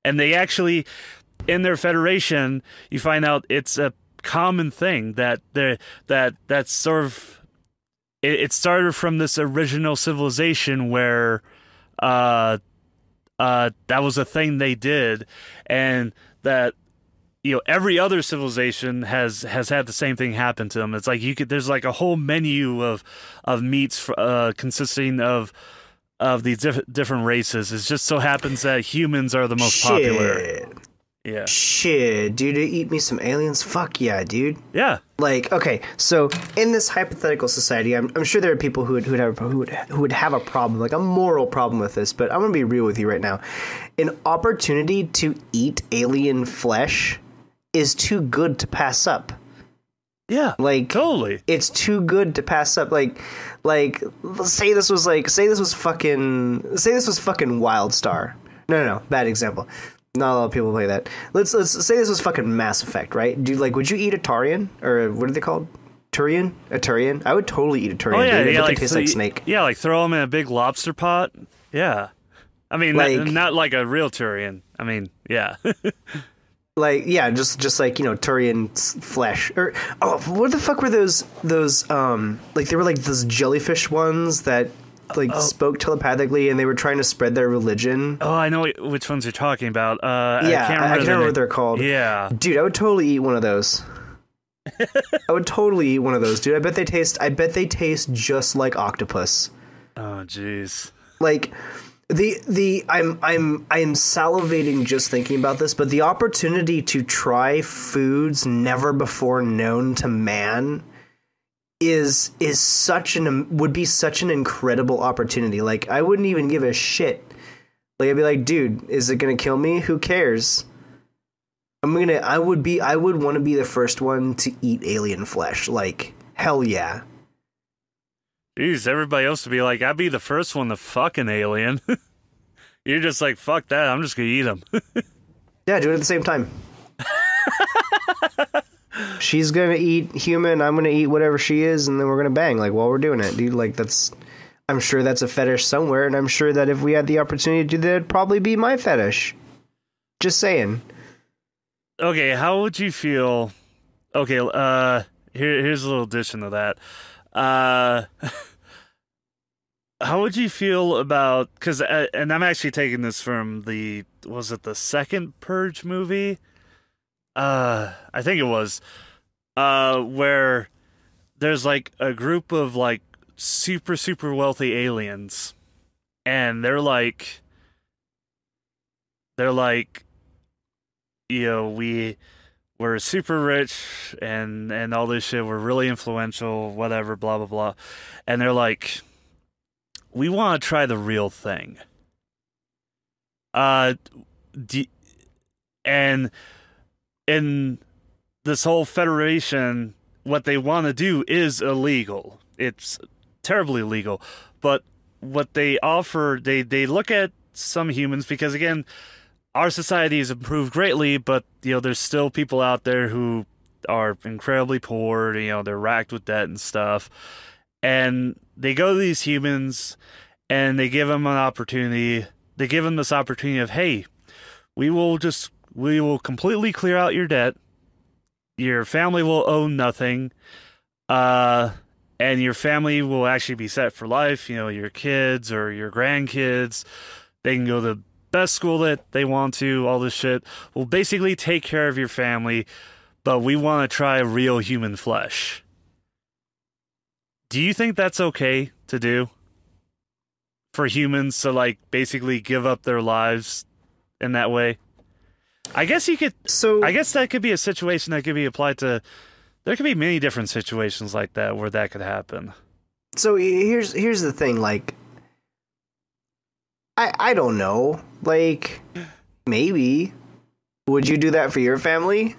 and they actually. In their federation, you find out it's a common thing that's sort of it started from this original civilization where that was a thing they did, and that every other civilization has had the same thing happen to them. It's like there's like a whole menu of meats consisting of these different races. It just so happens that humans are the most popular. Yeah. Shit, dude, eat me some aliens? Fuck yeah, dude. Yeah. Like, okay, so in this hypothetical society, I'm sure there are people who would have a problem, like a moral problem with this, but I'm gonna be real with you right now. An opportunity to eat alien flesh is too good to pass up. Yeah. Like, totally. It's too good to pass up. Like say this was fucking WildStar. No, bad example. Not a lot of people play that. Let's say this was fucking Mass Effect, right? Would you eat a Turian? Or what are they called? Turian? A Turian? I would totally eat a Turian. Oh, yeah, dude. Yeah, like, tastes like snake. Yeah, like throw them in a big lobster pot. Yeah. I mean, not like a real Turian. I mean, yeah. Like, yeah, just like, Turian flesh. Or, what the fuck were those, like, they were like those jellyfish ones that... spoke telepathically, and they were trying to spread their religion. Oh, I know which ones you're talking about. I can't remember what they're called. Yeah. Dude, I would totally eat one of those. I would totally eat one of those, dude. I bet they taste just like octopus. Oh, jeez. Like, I'm salivating just thinking about this, but the opportunity to try foods never before known to man would be such an incredible opportunity. Like, I wouldn't even give a shit. Like, I'd be like, dude, is it gonna kill me? Who cares? I would want to be the first one to eat alien flesh. Like, hell yeah. Jeez, everybody else would be like, I'd be the first one to fuck an alien. You're just like, fuck that, I'm just gonna eat them. Yeah, do it at the same time. She's gonna eat human, I'm gonna eat whatever she is, and then we're gonna bang, like, while we're doing it, dude. Like, I'm sure that's a fetish somewhere, and I'm sure that if we had the opportunity to do that, it'd probably be my fetish. Just saying. Okay, how would you feel? Okay, here's a little addition to that. How would you feel about, because, and I'm actually taking this from was it the second Purge movie? I think it was, where there's like a group of like super, super wealthy aliens, and they're like, we're super rich and all this shit. We're really influential, whatever, blah, blah, blah. And they're like, we want to try the real thing. And in this whole federation, what they want to do is illegal. It's terribly illegal. But what they offer, they look at some humans, because again, our society has improved greatly, but there's still people out there who are incredibly poor. They're racked with debt and stuff. And they go to these humans and they give him an opportunity. They give him this opportunity of, hey, we will completely clear out your debt. Your family will owe nothing. And your family will actually be set for life. You know, your kids or your grandkids, they can go to the best school that they want to, all this shit. We'll basically take care of your family, but we want to try real human flesh. Do you think that's okay to do? For humans to, like, basically give up their lives in that way? I guess you could... I guess that could be a situation that could be applied to... There could be many different situations like that where that could happen. So here's the thing, like... I don't know. Like, maybe. Would you do that for your family?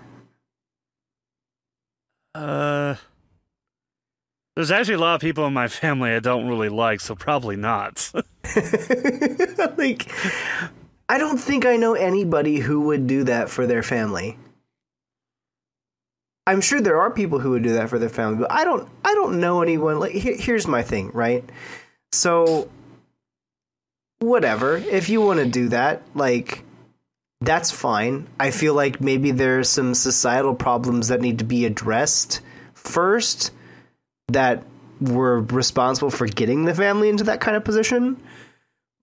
There's actually a lot of people in my family I don't really like, so probably not. Like, I don't think I know anybody who would do that for their family. I'm sure there are people who would do that for their family, but I don't know anyone. Like, here's my thing, right? So, whatever. If you want to do that, like, that's fine. I feel like maybe there's some societal problems that need to be addressed first that were responsible for getting the family into that kind of position.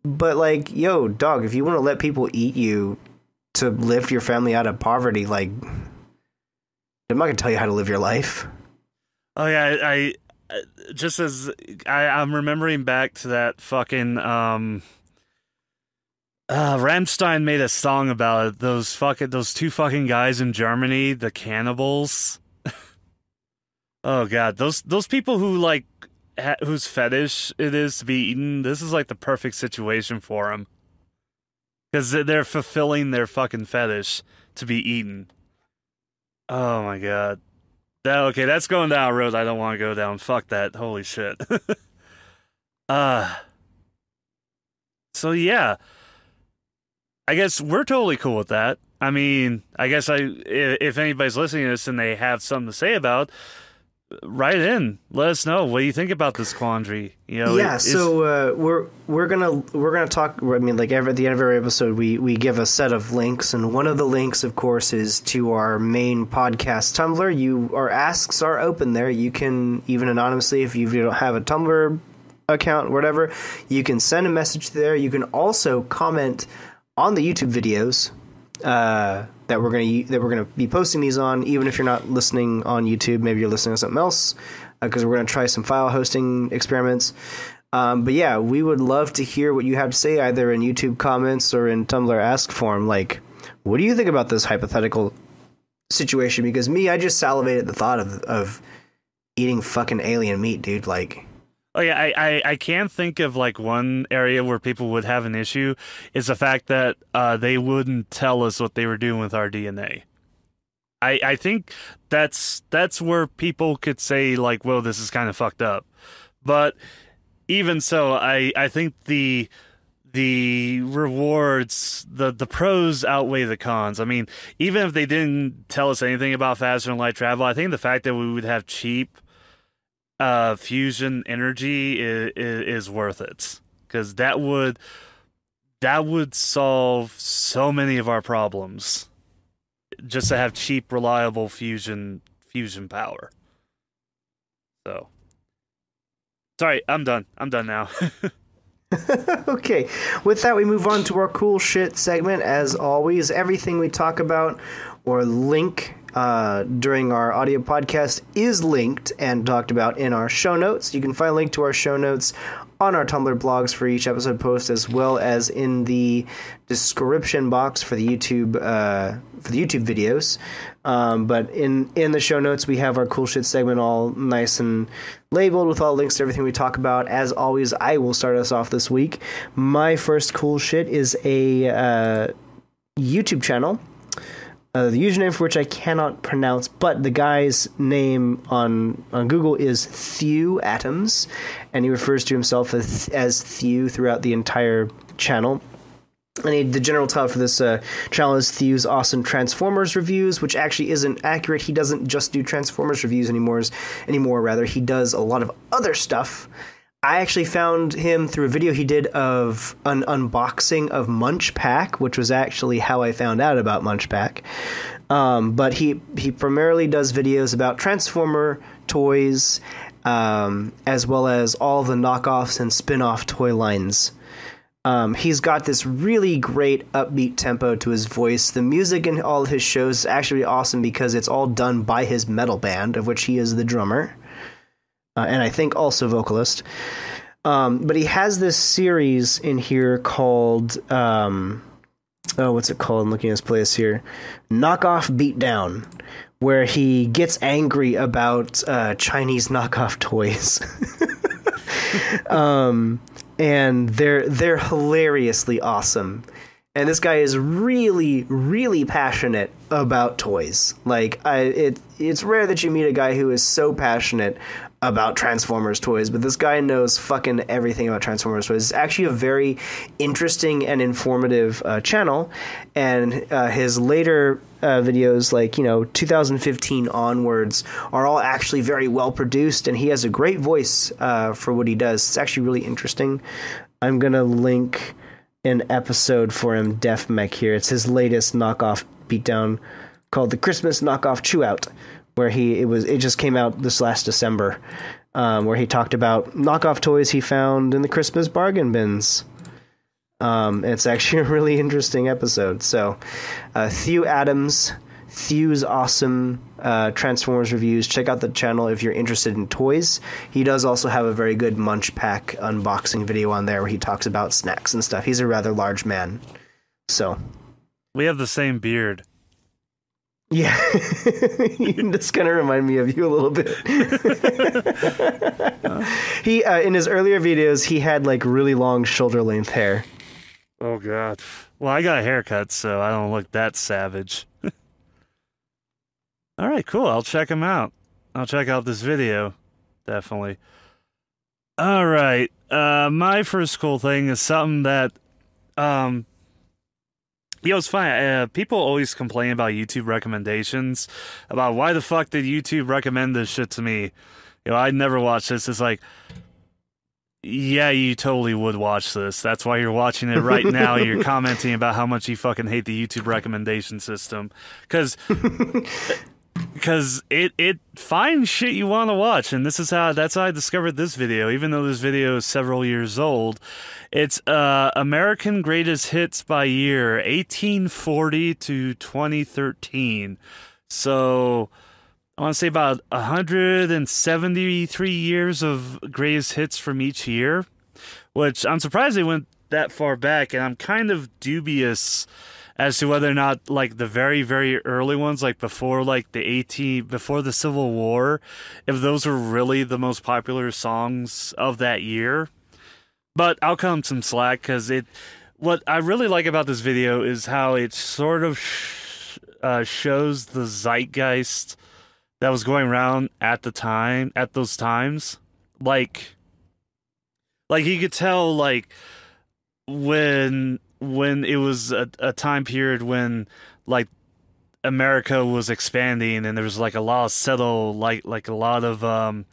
But, like, yo, dog, if you want to let people eat you to lift your family out of poverty, like, I'm not going to tell you how to live your life. Oh, yeah, I just as I'm remembering back to that fucking, Rammstein made a song about it. Those two fucking guys in Germany, the cannibals. Oh god, those people who like whose fetish it is to be eaten. This is like the perfect situation for them because they're fulfilling their fucking fetish to be eaten. Oh my god, that's going down a road I don't want to go down. Fuck that. Holy shit. So yeah, I guess we're totally cool with that. I mean, I guess if anybody's listening to this and they have something to say about. Write in. Let us know. What do you think about this quandary? You know, yeah. So we're gonna talk. I mean, like at the end of every episode, we give a set of links, and one of the links, of course, is to our main podcast Tumblr. Our asks are open there. You can even anonymously, if you don't have a Tumblr account, or whatever, you can send a message there. You can also comment on the YouTube videos. That we're gonna be posting these on, even if you're not listening on YouTube, maybe you're listening to something else, because we're gonna try some file hosting experiments. But yeah, we would love to hear what you have to say, either in YouTube comments or in Tumblr ask form. Like, what do you think about this hypothetical situation? Because I just salivated at the thought of eating fucking alien meat, dude. Like. Oh yeah, I can't think of like one area where people would have an issue is the fact that they wouldn't tell us what they were doing with our DNA. I think that's where people could say like, well, this is kind of fucked up. But even so, I think the rewards, the pros outweigh the cons. I mean, even if they didn't tell us anything about faster than light travel, I think the fact that we would have cheap fusion energy is worth it, because that would solve so many of our problems, just to have cheap, reliable fusion power. So, sorry, I'm done now. Okay, with that, we move on to our cool shit segment. As always, everything we talk about or link during our audio podcast is linked and talked about in our show notes. You can find a link to our show notes on our Tumblr blogs for each episode post, as well as in the description box for the YouTube videos. But in the show notes, we have our cool shit segment all nice and labeled with all links to everything we talk about. As always, I will start us off this week. My first cool shit is a YouTube channel. The username for which I cannot pronounce, but the guy's name on Google is Thew Atoms, and he refers to himself as Thew throughout the entire channel. And the general title for this channel is Thew's Awesome Transformers Reviews, which actually isn't accurate. He doesn't just do Transformers reviews anymore. He does a lot of other stuff. I actually found him through a video he did of an unboxing of Munch Pack, which was actually how I found out about Munch Pack. But he primarily does videos about Transformer toys, as well as all the knockoffs and spin-off toy lines. He's got this really great upbeat tempo to his voice. The music in all of his shows is actually awesome because it's all done by his metal band, of which he is the drummer. And I think also vocalist. But he has this series in here called, what's it called? I'm looking at his playlist here. Knockoff Beatdown, where he gets angry about Chinese knockoff toys. And they're hilariously awesome. And this guy is really, really passionate about toys. Like, it's rare that you meet a guy who is so passionate about Transformers toys, but this guy knows fucking everything about Transformers toys. It's actually a very interesting and informative channel, and his later videos, like, 2015 onwards, are all actually very well produced, and he has a great voice for what he does. It's actually really interesting. I'm gonna link an episode for him, Def Mech, here. It's his latest knockoff beatdown called the Christmas Knockoff Chew Out, where it just came out this last December, where he talked about knockoff toys he found in the Christmas bargain bins. It's actually a really interesting episode. So, Thew Adams, Thew's awesome Transformers reviews. Check out the channel if you're interested in toys. He does also have a very good Munch Pack unboxing video on there where he talks about snacks and stuff. He's a rather large man. So, we have the same beard. Yeah, that's gonna remind me of you a little bit. He in his earlier videos, he had like really long shoulder length hair. Oh god. Well, I got a haircut, so I don't look that savage. All right, cool. I'll check him out. I'll check out this video, definitely. All right, my first cool thing is something that it's funny. People always complain about YouTube recommendations, about why the fuck did YouTube recommend this shit to me? I'd never watch this. It's like, yeah, you totally would watch this. That's why you're watching it right now. You're commenting about how much you fucking hate the YouTube recommendation system. Because it finds shit you want to watch, and that's how I discovered this video, even though this video is several years old. It's American Greatest Hits by year, 1840 to 2013. So I want to say about 173 years of greatest hits from each year, which I'm surprised they went that far back, and I'm kind of dubious as to whether or not, like, the very, very early ones, like before before the Civil War, if those were really the most popular songs of that year. But I'll cut him some slack, because what I really like about this video is how it sort of shows the zeitgeist that was going around at those times. Like you could tell, like, when it was a time period when, like, America was expanding, and there was like a lot of a lot of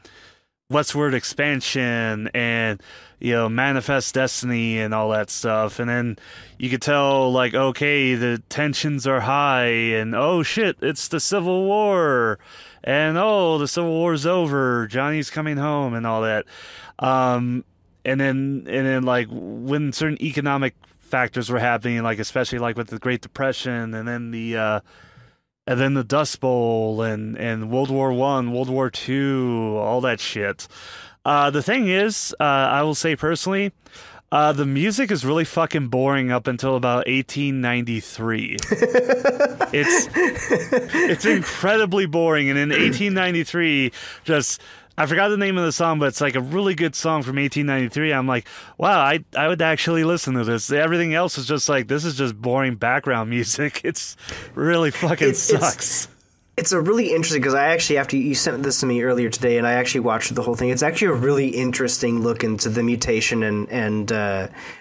westward expansion, and Manifest Destiny and all that stuff. And then you could tell, like, okay, the tensions are high, and oh shit, it's the Civil War, and oh, the Civil War's over, Johnny's coming home, and all that. And then like when certain economic factors were happening, like especially like with the Great Depression, and then the Dust Bowl, and World War I, World War II, all that shit. The thing is, I will say personally, the music is really fucking boring up until about 1893. It's incredibly boring, and in 1893, I forgot the name of the song, but it's like a really good song from 1893. I'm like, wow, I would actually listen to this. Everything else is just like, this is just boring background music. It's really fucking sucks. It's a really interesting, because I actually, after you sent this to me earlier today, and I actually watched the whole thing, it's actually a really interesting look into the mutation and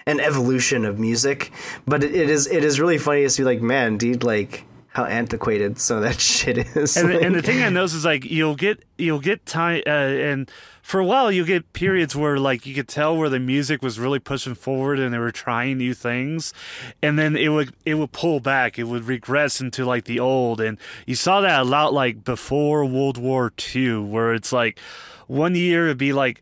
evolution of music. But it is really funny to see, like, man, dude, like, how antiquated some of that shit is. And the thing I noticed is like you'll get time and for a while you'll get periods where like you could tell where the music was really pushing forward and they were trying new things, and then it would pull back, it would regress into like the old, and you saw that a lot like before World War II, where it's like one year it'd be like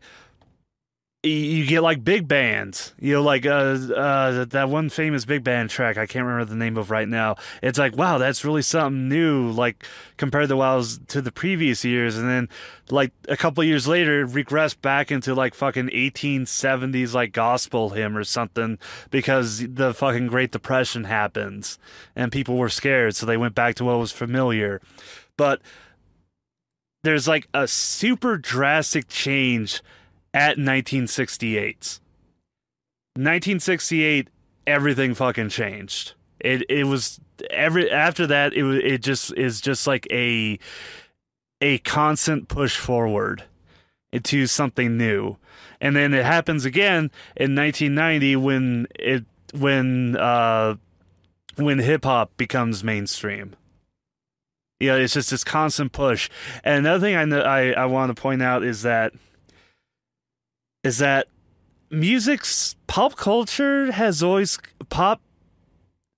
you get like big bands, like that one famous big band track I can't remember the name of right now. It's like, wow, that's really something new, like compared to what I was to the previous years. And then like a couple of years later, it regressed back into like fucking 1870s like gospel hymn or something, because the fucking Great Depression happens and people were scared, so they went back to what was familiar. But there's like a super drastic change at 1968. 1968, everything fucking changed. It was after that it just is just like a constant push forward into something new. And then it happens again in 1990 when hip hop becomes mainstream. It's just this constant push. And another thing I want to point out is that music's pop culture has always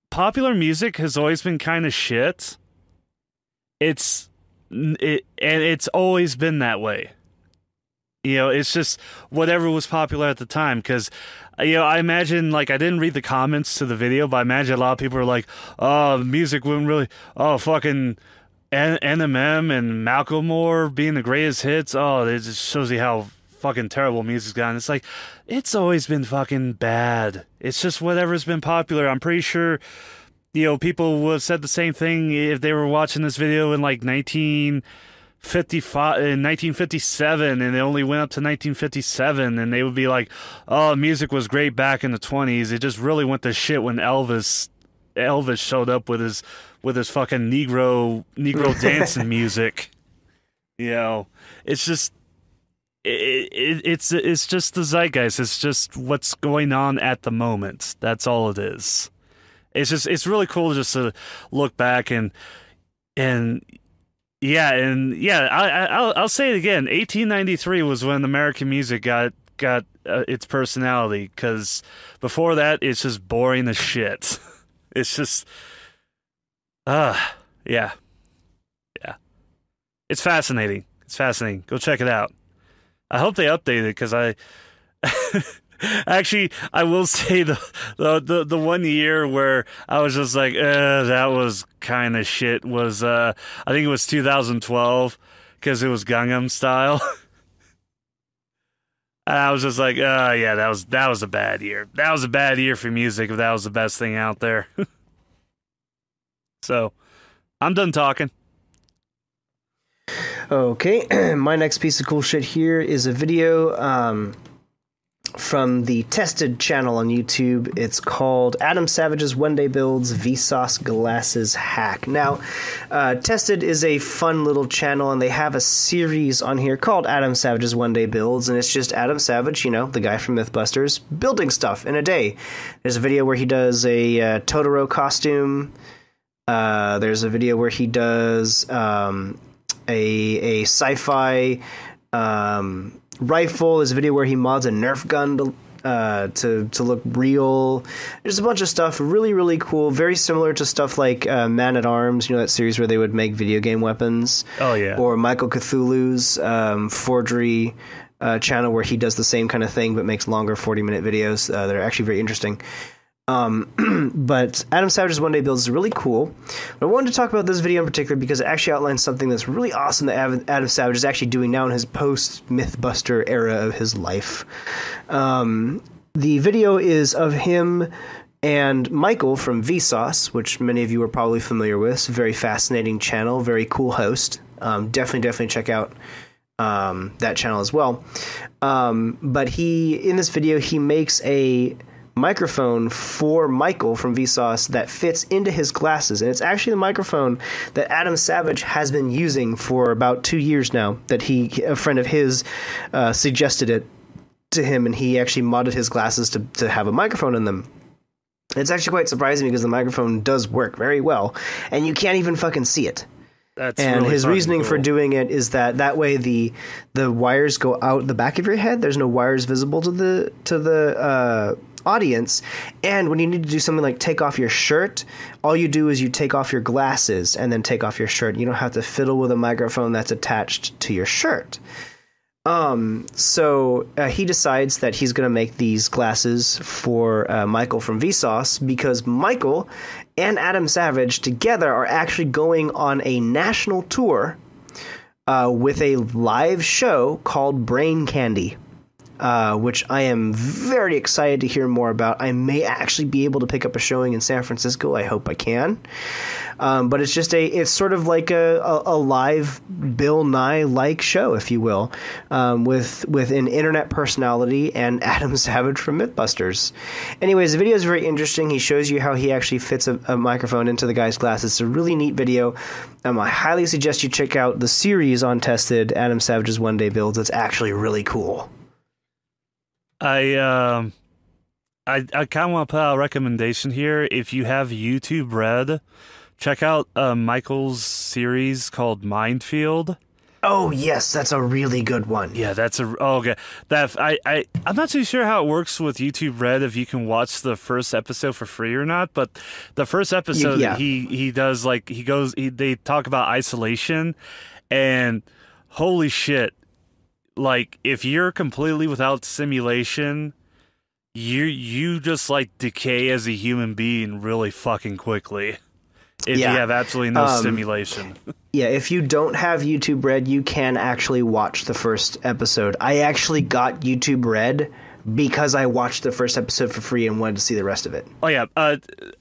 popular music has always been kind of shit. It's always been that way. It's just whatever was popular at the time. Because I imagine, like, I didn't read the comments to the video, but I imagine a lot of people are like, "Oh, music wouldn't really, fucking Eminem and Macklemore being the greatest hits. Oh, it just shows you how fucking terrible music's gotten." It's like, it's always been fucking bad. It's just whatever's been popular. I'm pretty sure, people would have said the same thing if they were watching this video in like 1957, and they only went up to 1957, and they would be like, "Oh, music was great back in the 20s. It just really went to shit when Elvis showed up with his fucking Negro dancing music." It's just. It's just the zeitgeist. It's just what's going on at the moment. That's all it is. It's really cool just to look back and I'll say it again. 1893 was when American music got its personality, because before that it's just boring as shit. It's just yeah. It's fascinating. Go check it out. I hope they update it, because actually, I will say the 1 year where I was just like, that was kind of shit was, I think it was 2012, because it was Gangnam Style. And I was just like, yeah, that was a bad year. That was a bad year for music, if that was the best thing out there. So, I'm done talking. Okay, my next piece of cool shit here is a video from the Tested channel on YouTube. It's called Adam Savage's One Day Builds Vsauce Glasses Hack. Now, Tested is a fun little channel, and they have a series on here called Adam Savage's One Day Builds, and it's just Adam Savage, the guy from Mythbusters, building stuff in a day. There's a video where he does a Totoro costume. There's a video where he does a sci-fi rifle. There's a video where he mods a Nerf gun to look real. There's a bunch of stuff really, really cool, very similar to stuff like Man at Arms, that series where they would make video game weapons. Oh yeah. Or Michael Cthulhu's forgery channel, where he does the same kind of thing but makes longer 40-minute videos that are actually very interesting. But Adam Savage's One Day Builds is really cool. But I wanted to talk about this video in particular because it actually outlines something that's really awesome that Adam Savage is actually doing now in his post-Mythbuster era of his life. The video is of him and Michael from Vsauce, which many of you are probably familiar with. It's a very fascinating channel, very cool host. Definitely check out that channel as well. But in this video, he makes a microphone for Michael from Vsauce that fits into his glasses, and it's actually the microphone that Adam Savage has been using for about 2 years now. That a friend of his suggested it to him, and he actually modded his glasses to have a microphone in them. It's actually quite surprising because the microphone does work very well, and you can't even fucking see it. That's and really his reasoning cool. for doing it is that way the wires go out the back of your head. There's no wires visible to the audience, and when you need to do something like take off your shirt, all you do is you take off your glasses and then take off your shirt. You don't have to fiddle with a microphone that's attached to your shirt. So he decides that he's going to make these glasses for Michael from Vsauce because Michael and Adam Savage together are actually going on a national tour with a live show called Brain Candy, which I am very excited to hear more about. I may actually be able to pick up a showing in San Francisco. I hope I can. But it's sort of like a live Bill Nye-like show, if you will, with an internet personality and Adam Savage from Mythbusters. Anyways, the video is very interesting. He shows you how he actually fits a microphone into the guy's glasses. It's a really neat video. I highly suggest you check out the series on Tested, Adam Savage's One Day Builds. It's actually really cool. I kind of want to put out a recommendation here. If you have YouTube Red, check out Michael's series called Mindfield. Oh yes, that's a really good one. Yeah, okay. I'm not too sure how it works with YouTube Red if you can watch the first episode for free or not. But the first episode, he does they talk about isolation, and holy shit, like if you're completely without simulation, you just like decay as a human being really fucking quickly. If you have absolutely no stimulation. Yeah, if you don't have YouTube Red, you can actually watch the first episode. I actually got YouTube Red because I watched the first episode for free and wanted to see the rest of it. Oh yeah,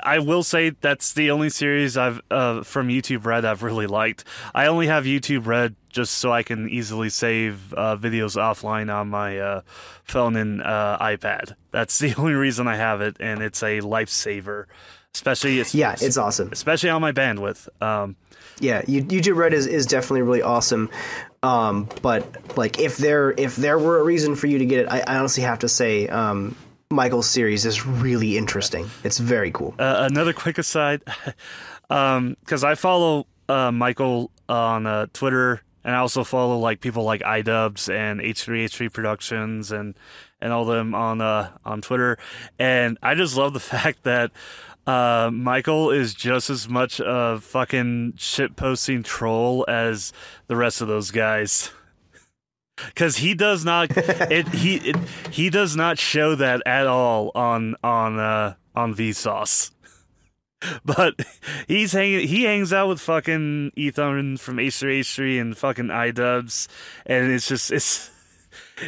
I will say that's the only series I've from YouTube Red I've really liked. I only have YouTube Red just so I can easily save videos offline on my phone and iPad. That's the only reason I have it, and it's a lifesaver. Especially, it's awesome. Especially on my bandwidth. YouTube Red is definitely really awesome. But like, if there were a reason for you to get it, I honestly have to say, Michael's series is really interesting. It's very cool. Another quick aside, because I follow Michael on Twitter, and I also follow like people like iDubbbz and H3H3 Productions and all them on Twitter, and I just love the fact that Michael is just as much a fucking shitposting troll as the rest of those guys. Because he does not, he does not show that at all on Vsauce. But he hangs out with fucking Ethan from H3H3 and fucking iDubbbz, and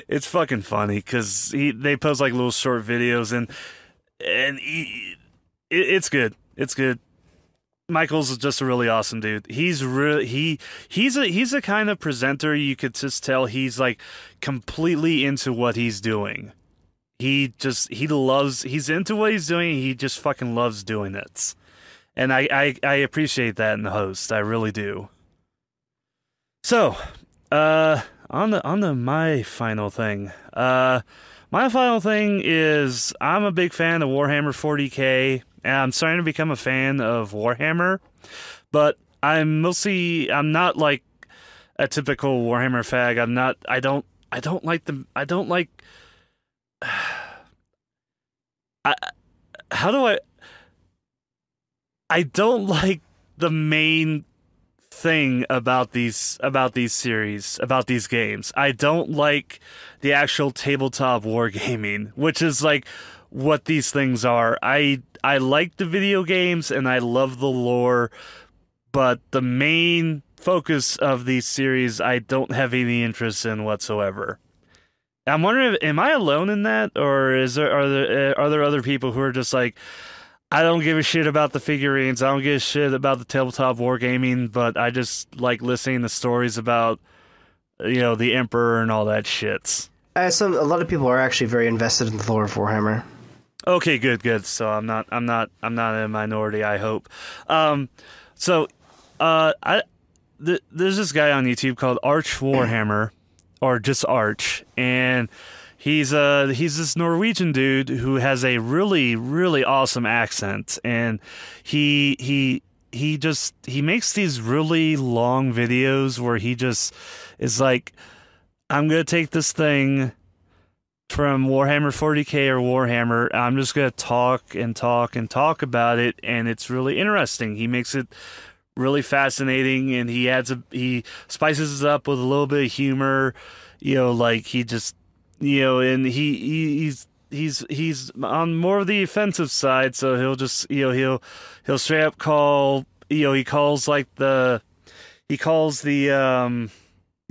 it's fucking funny because they post like little short videos and it's good. It's good. Michael's just a really awesome dude. He's a kind of presenter you could just tell he's like completely into what he's doing. He's into what he's doing. He just fucking loves doing it. And I appreciate that in the host. I really do. So, on the my final thing. My final thing is I'm a big fan of Warhammer 40K. And I'm starting to become a fan of Warhammer, but I'm not like a typical Warhammer fag. I don't like the main thing about these series, about these games. I don't like the actual tabletop wargaming, which is like what these things are. I like the video games and I love the lore, but the main focus of these series I don't have any interest in whatsoever. I'm wondering, am I alone in that, or are there other people who are just like, I don't give a shit about the figurines, I don't give a shit about the tabletop wargaming, but I just like listening to stories about, the Emperor and all that shit. A lot of people are actually very invested in the lore of Warhammer. Okay, good. So I'm not a minority, I hope. There's this guy on YouTube called Arch Warhammer, or just Arch, and he's this Norwegian dude who has a really, really awesome accent, and he makes these really long videos where he just is like, I'm gonna take this thing from Warhammer 40K or Warhammer, I'm just gonna talk and talk and talk about it, and it's really interesting. He makes it really fascinating, and he spices it up with a little bit of humor, like he just, and he's on more of the offensive side, so he'll just, he'll straight up call, he calls the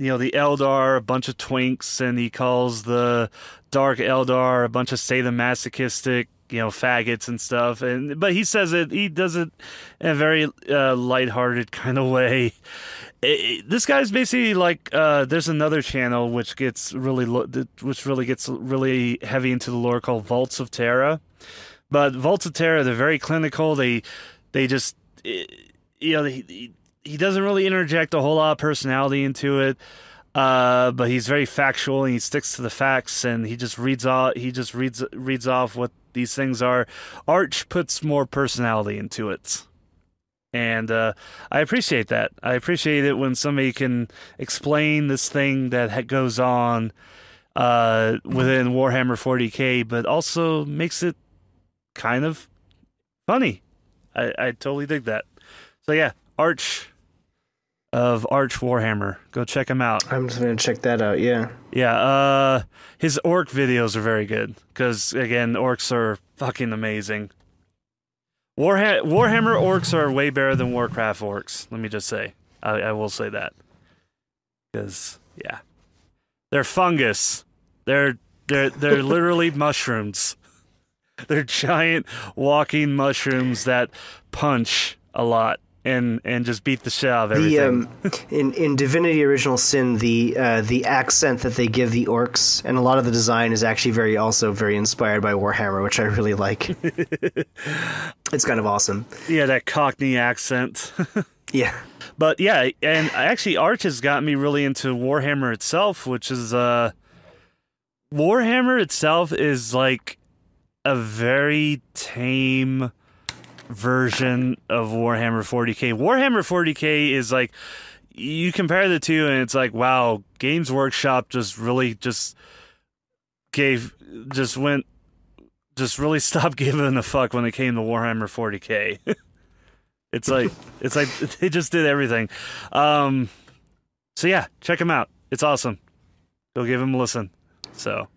the Eldar a bunch of twinks, and he calls the Dark Eldar a bunch of sadomasochistic, faggots and stuff. But he does it in a very lighthearted kind of way. This guy's basically like, there's another channel which gets really heavy into the lore called Vaults of Terra. But Vaults of Terra, they're very clinical. They just, he doesn't really interject a whole lot of personality into it, but he's very factual, and he sticks to the facts, and he just reads off what these things are. Arch puts more personality into it, and I appreciate that. I appreciate it when somebody can explain this thing that goes on within Warhammer 40K, but also makes it kind of funny. I totally dig that. So yeah, Arch of Arch Warhammer. Go check him out. I'm just going to check that out, yeah. Yeah, his orc videos are very good, because, again, orcs are fucking amazing. Warhammer orcs are way better than Warcraft orcs, let me just say. I will say that. Because, yeah. They're fungus. They're literally mushrooms. They're giant walking mushrooms that punch a lot. And just beat the shit out of everything. In Divinity Original Sin, the accent that they give the orcs and a lot of the design is actually very inspired by Warhammer, which I really like. It's kind of awesome. Yeah, that Cockney accent. Yeah. But yeah, and actually Arch has gotten me really into Warhammer itself, which is Warhammer itself is like a very tame version of Warhammer 40K. Warhammer 40K is like, you compare the two and it's like, wow, Games Workshop really stopped giving a fuck when it came to Warhammer 40K. it's like they just did everything. So yeah, check them out. It's awesome. Go give them a listen. So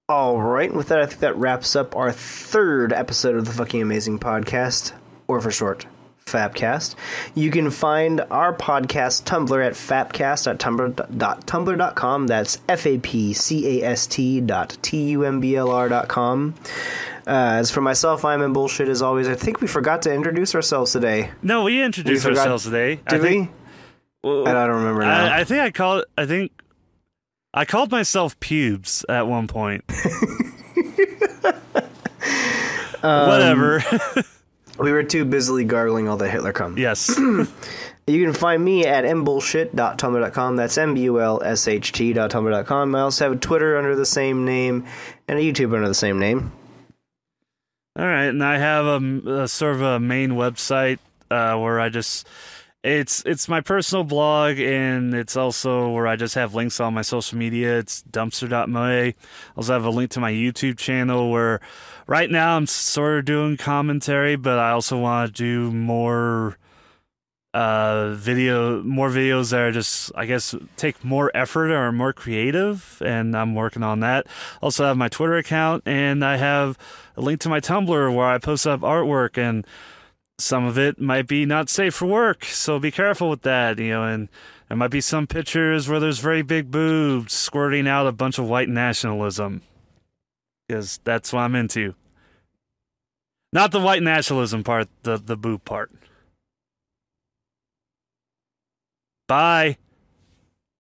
all right, with that, I think that wraps up our third episode of the Fucking Amazing Podcast, or for short, FAPcast. You can find our podcast Tumblr at fapcast.tumblr.com. That's FAPcast.tumblr.com. As for myself, I'm in bullshit as always. I think we forgot to introduce ourselves today. No, we introduced ourselves today. Did we? Well, I don't remember now. I called myself Pubes at one point. Whatever. We were too busily gargling all the Hitler cum. Yes. You can find me at mbullshit.tumblr.com. That's mbulsht.tumblr.com. I also have a Twitter under the same name and a YouTube under the same name. All right, and I have a sort of a main website where I just... It's my personal blog, and it's also where I just have links on my social media. It's dumpster.moe. I also have a link to my YouTube channel where right now I'm sort of doing commentary, but I also want to do more videos that are just, I guess, take more effort or are more creative, and I'm working on that. Also have my Twitter account, and I have a link to my Tumblr where I post up artwork, and some of it might be not safe for work, so be careful with that, and there might be some pictures where there's very big boobs squirting out a bunch of white nationalism, because that's what I'm into. Not the white nationalism part, the boob part. Bye.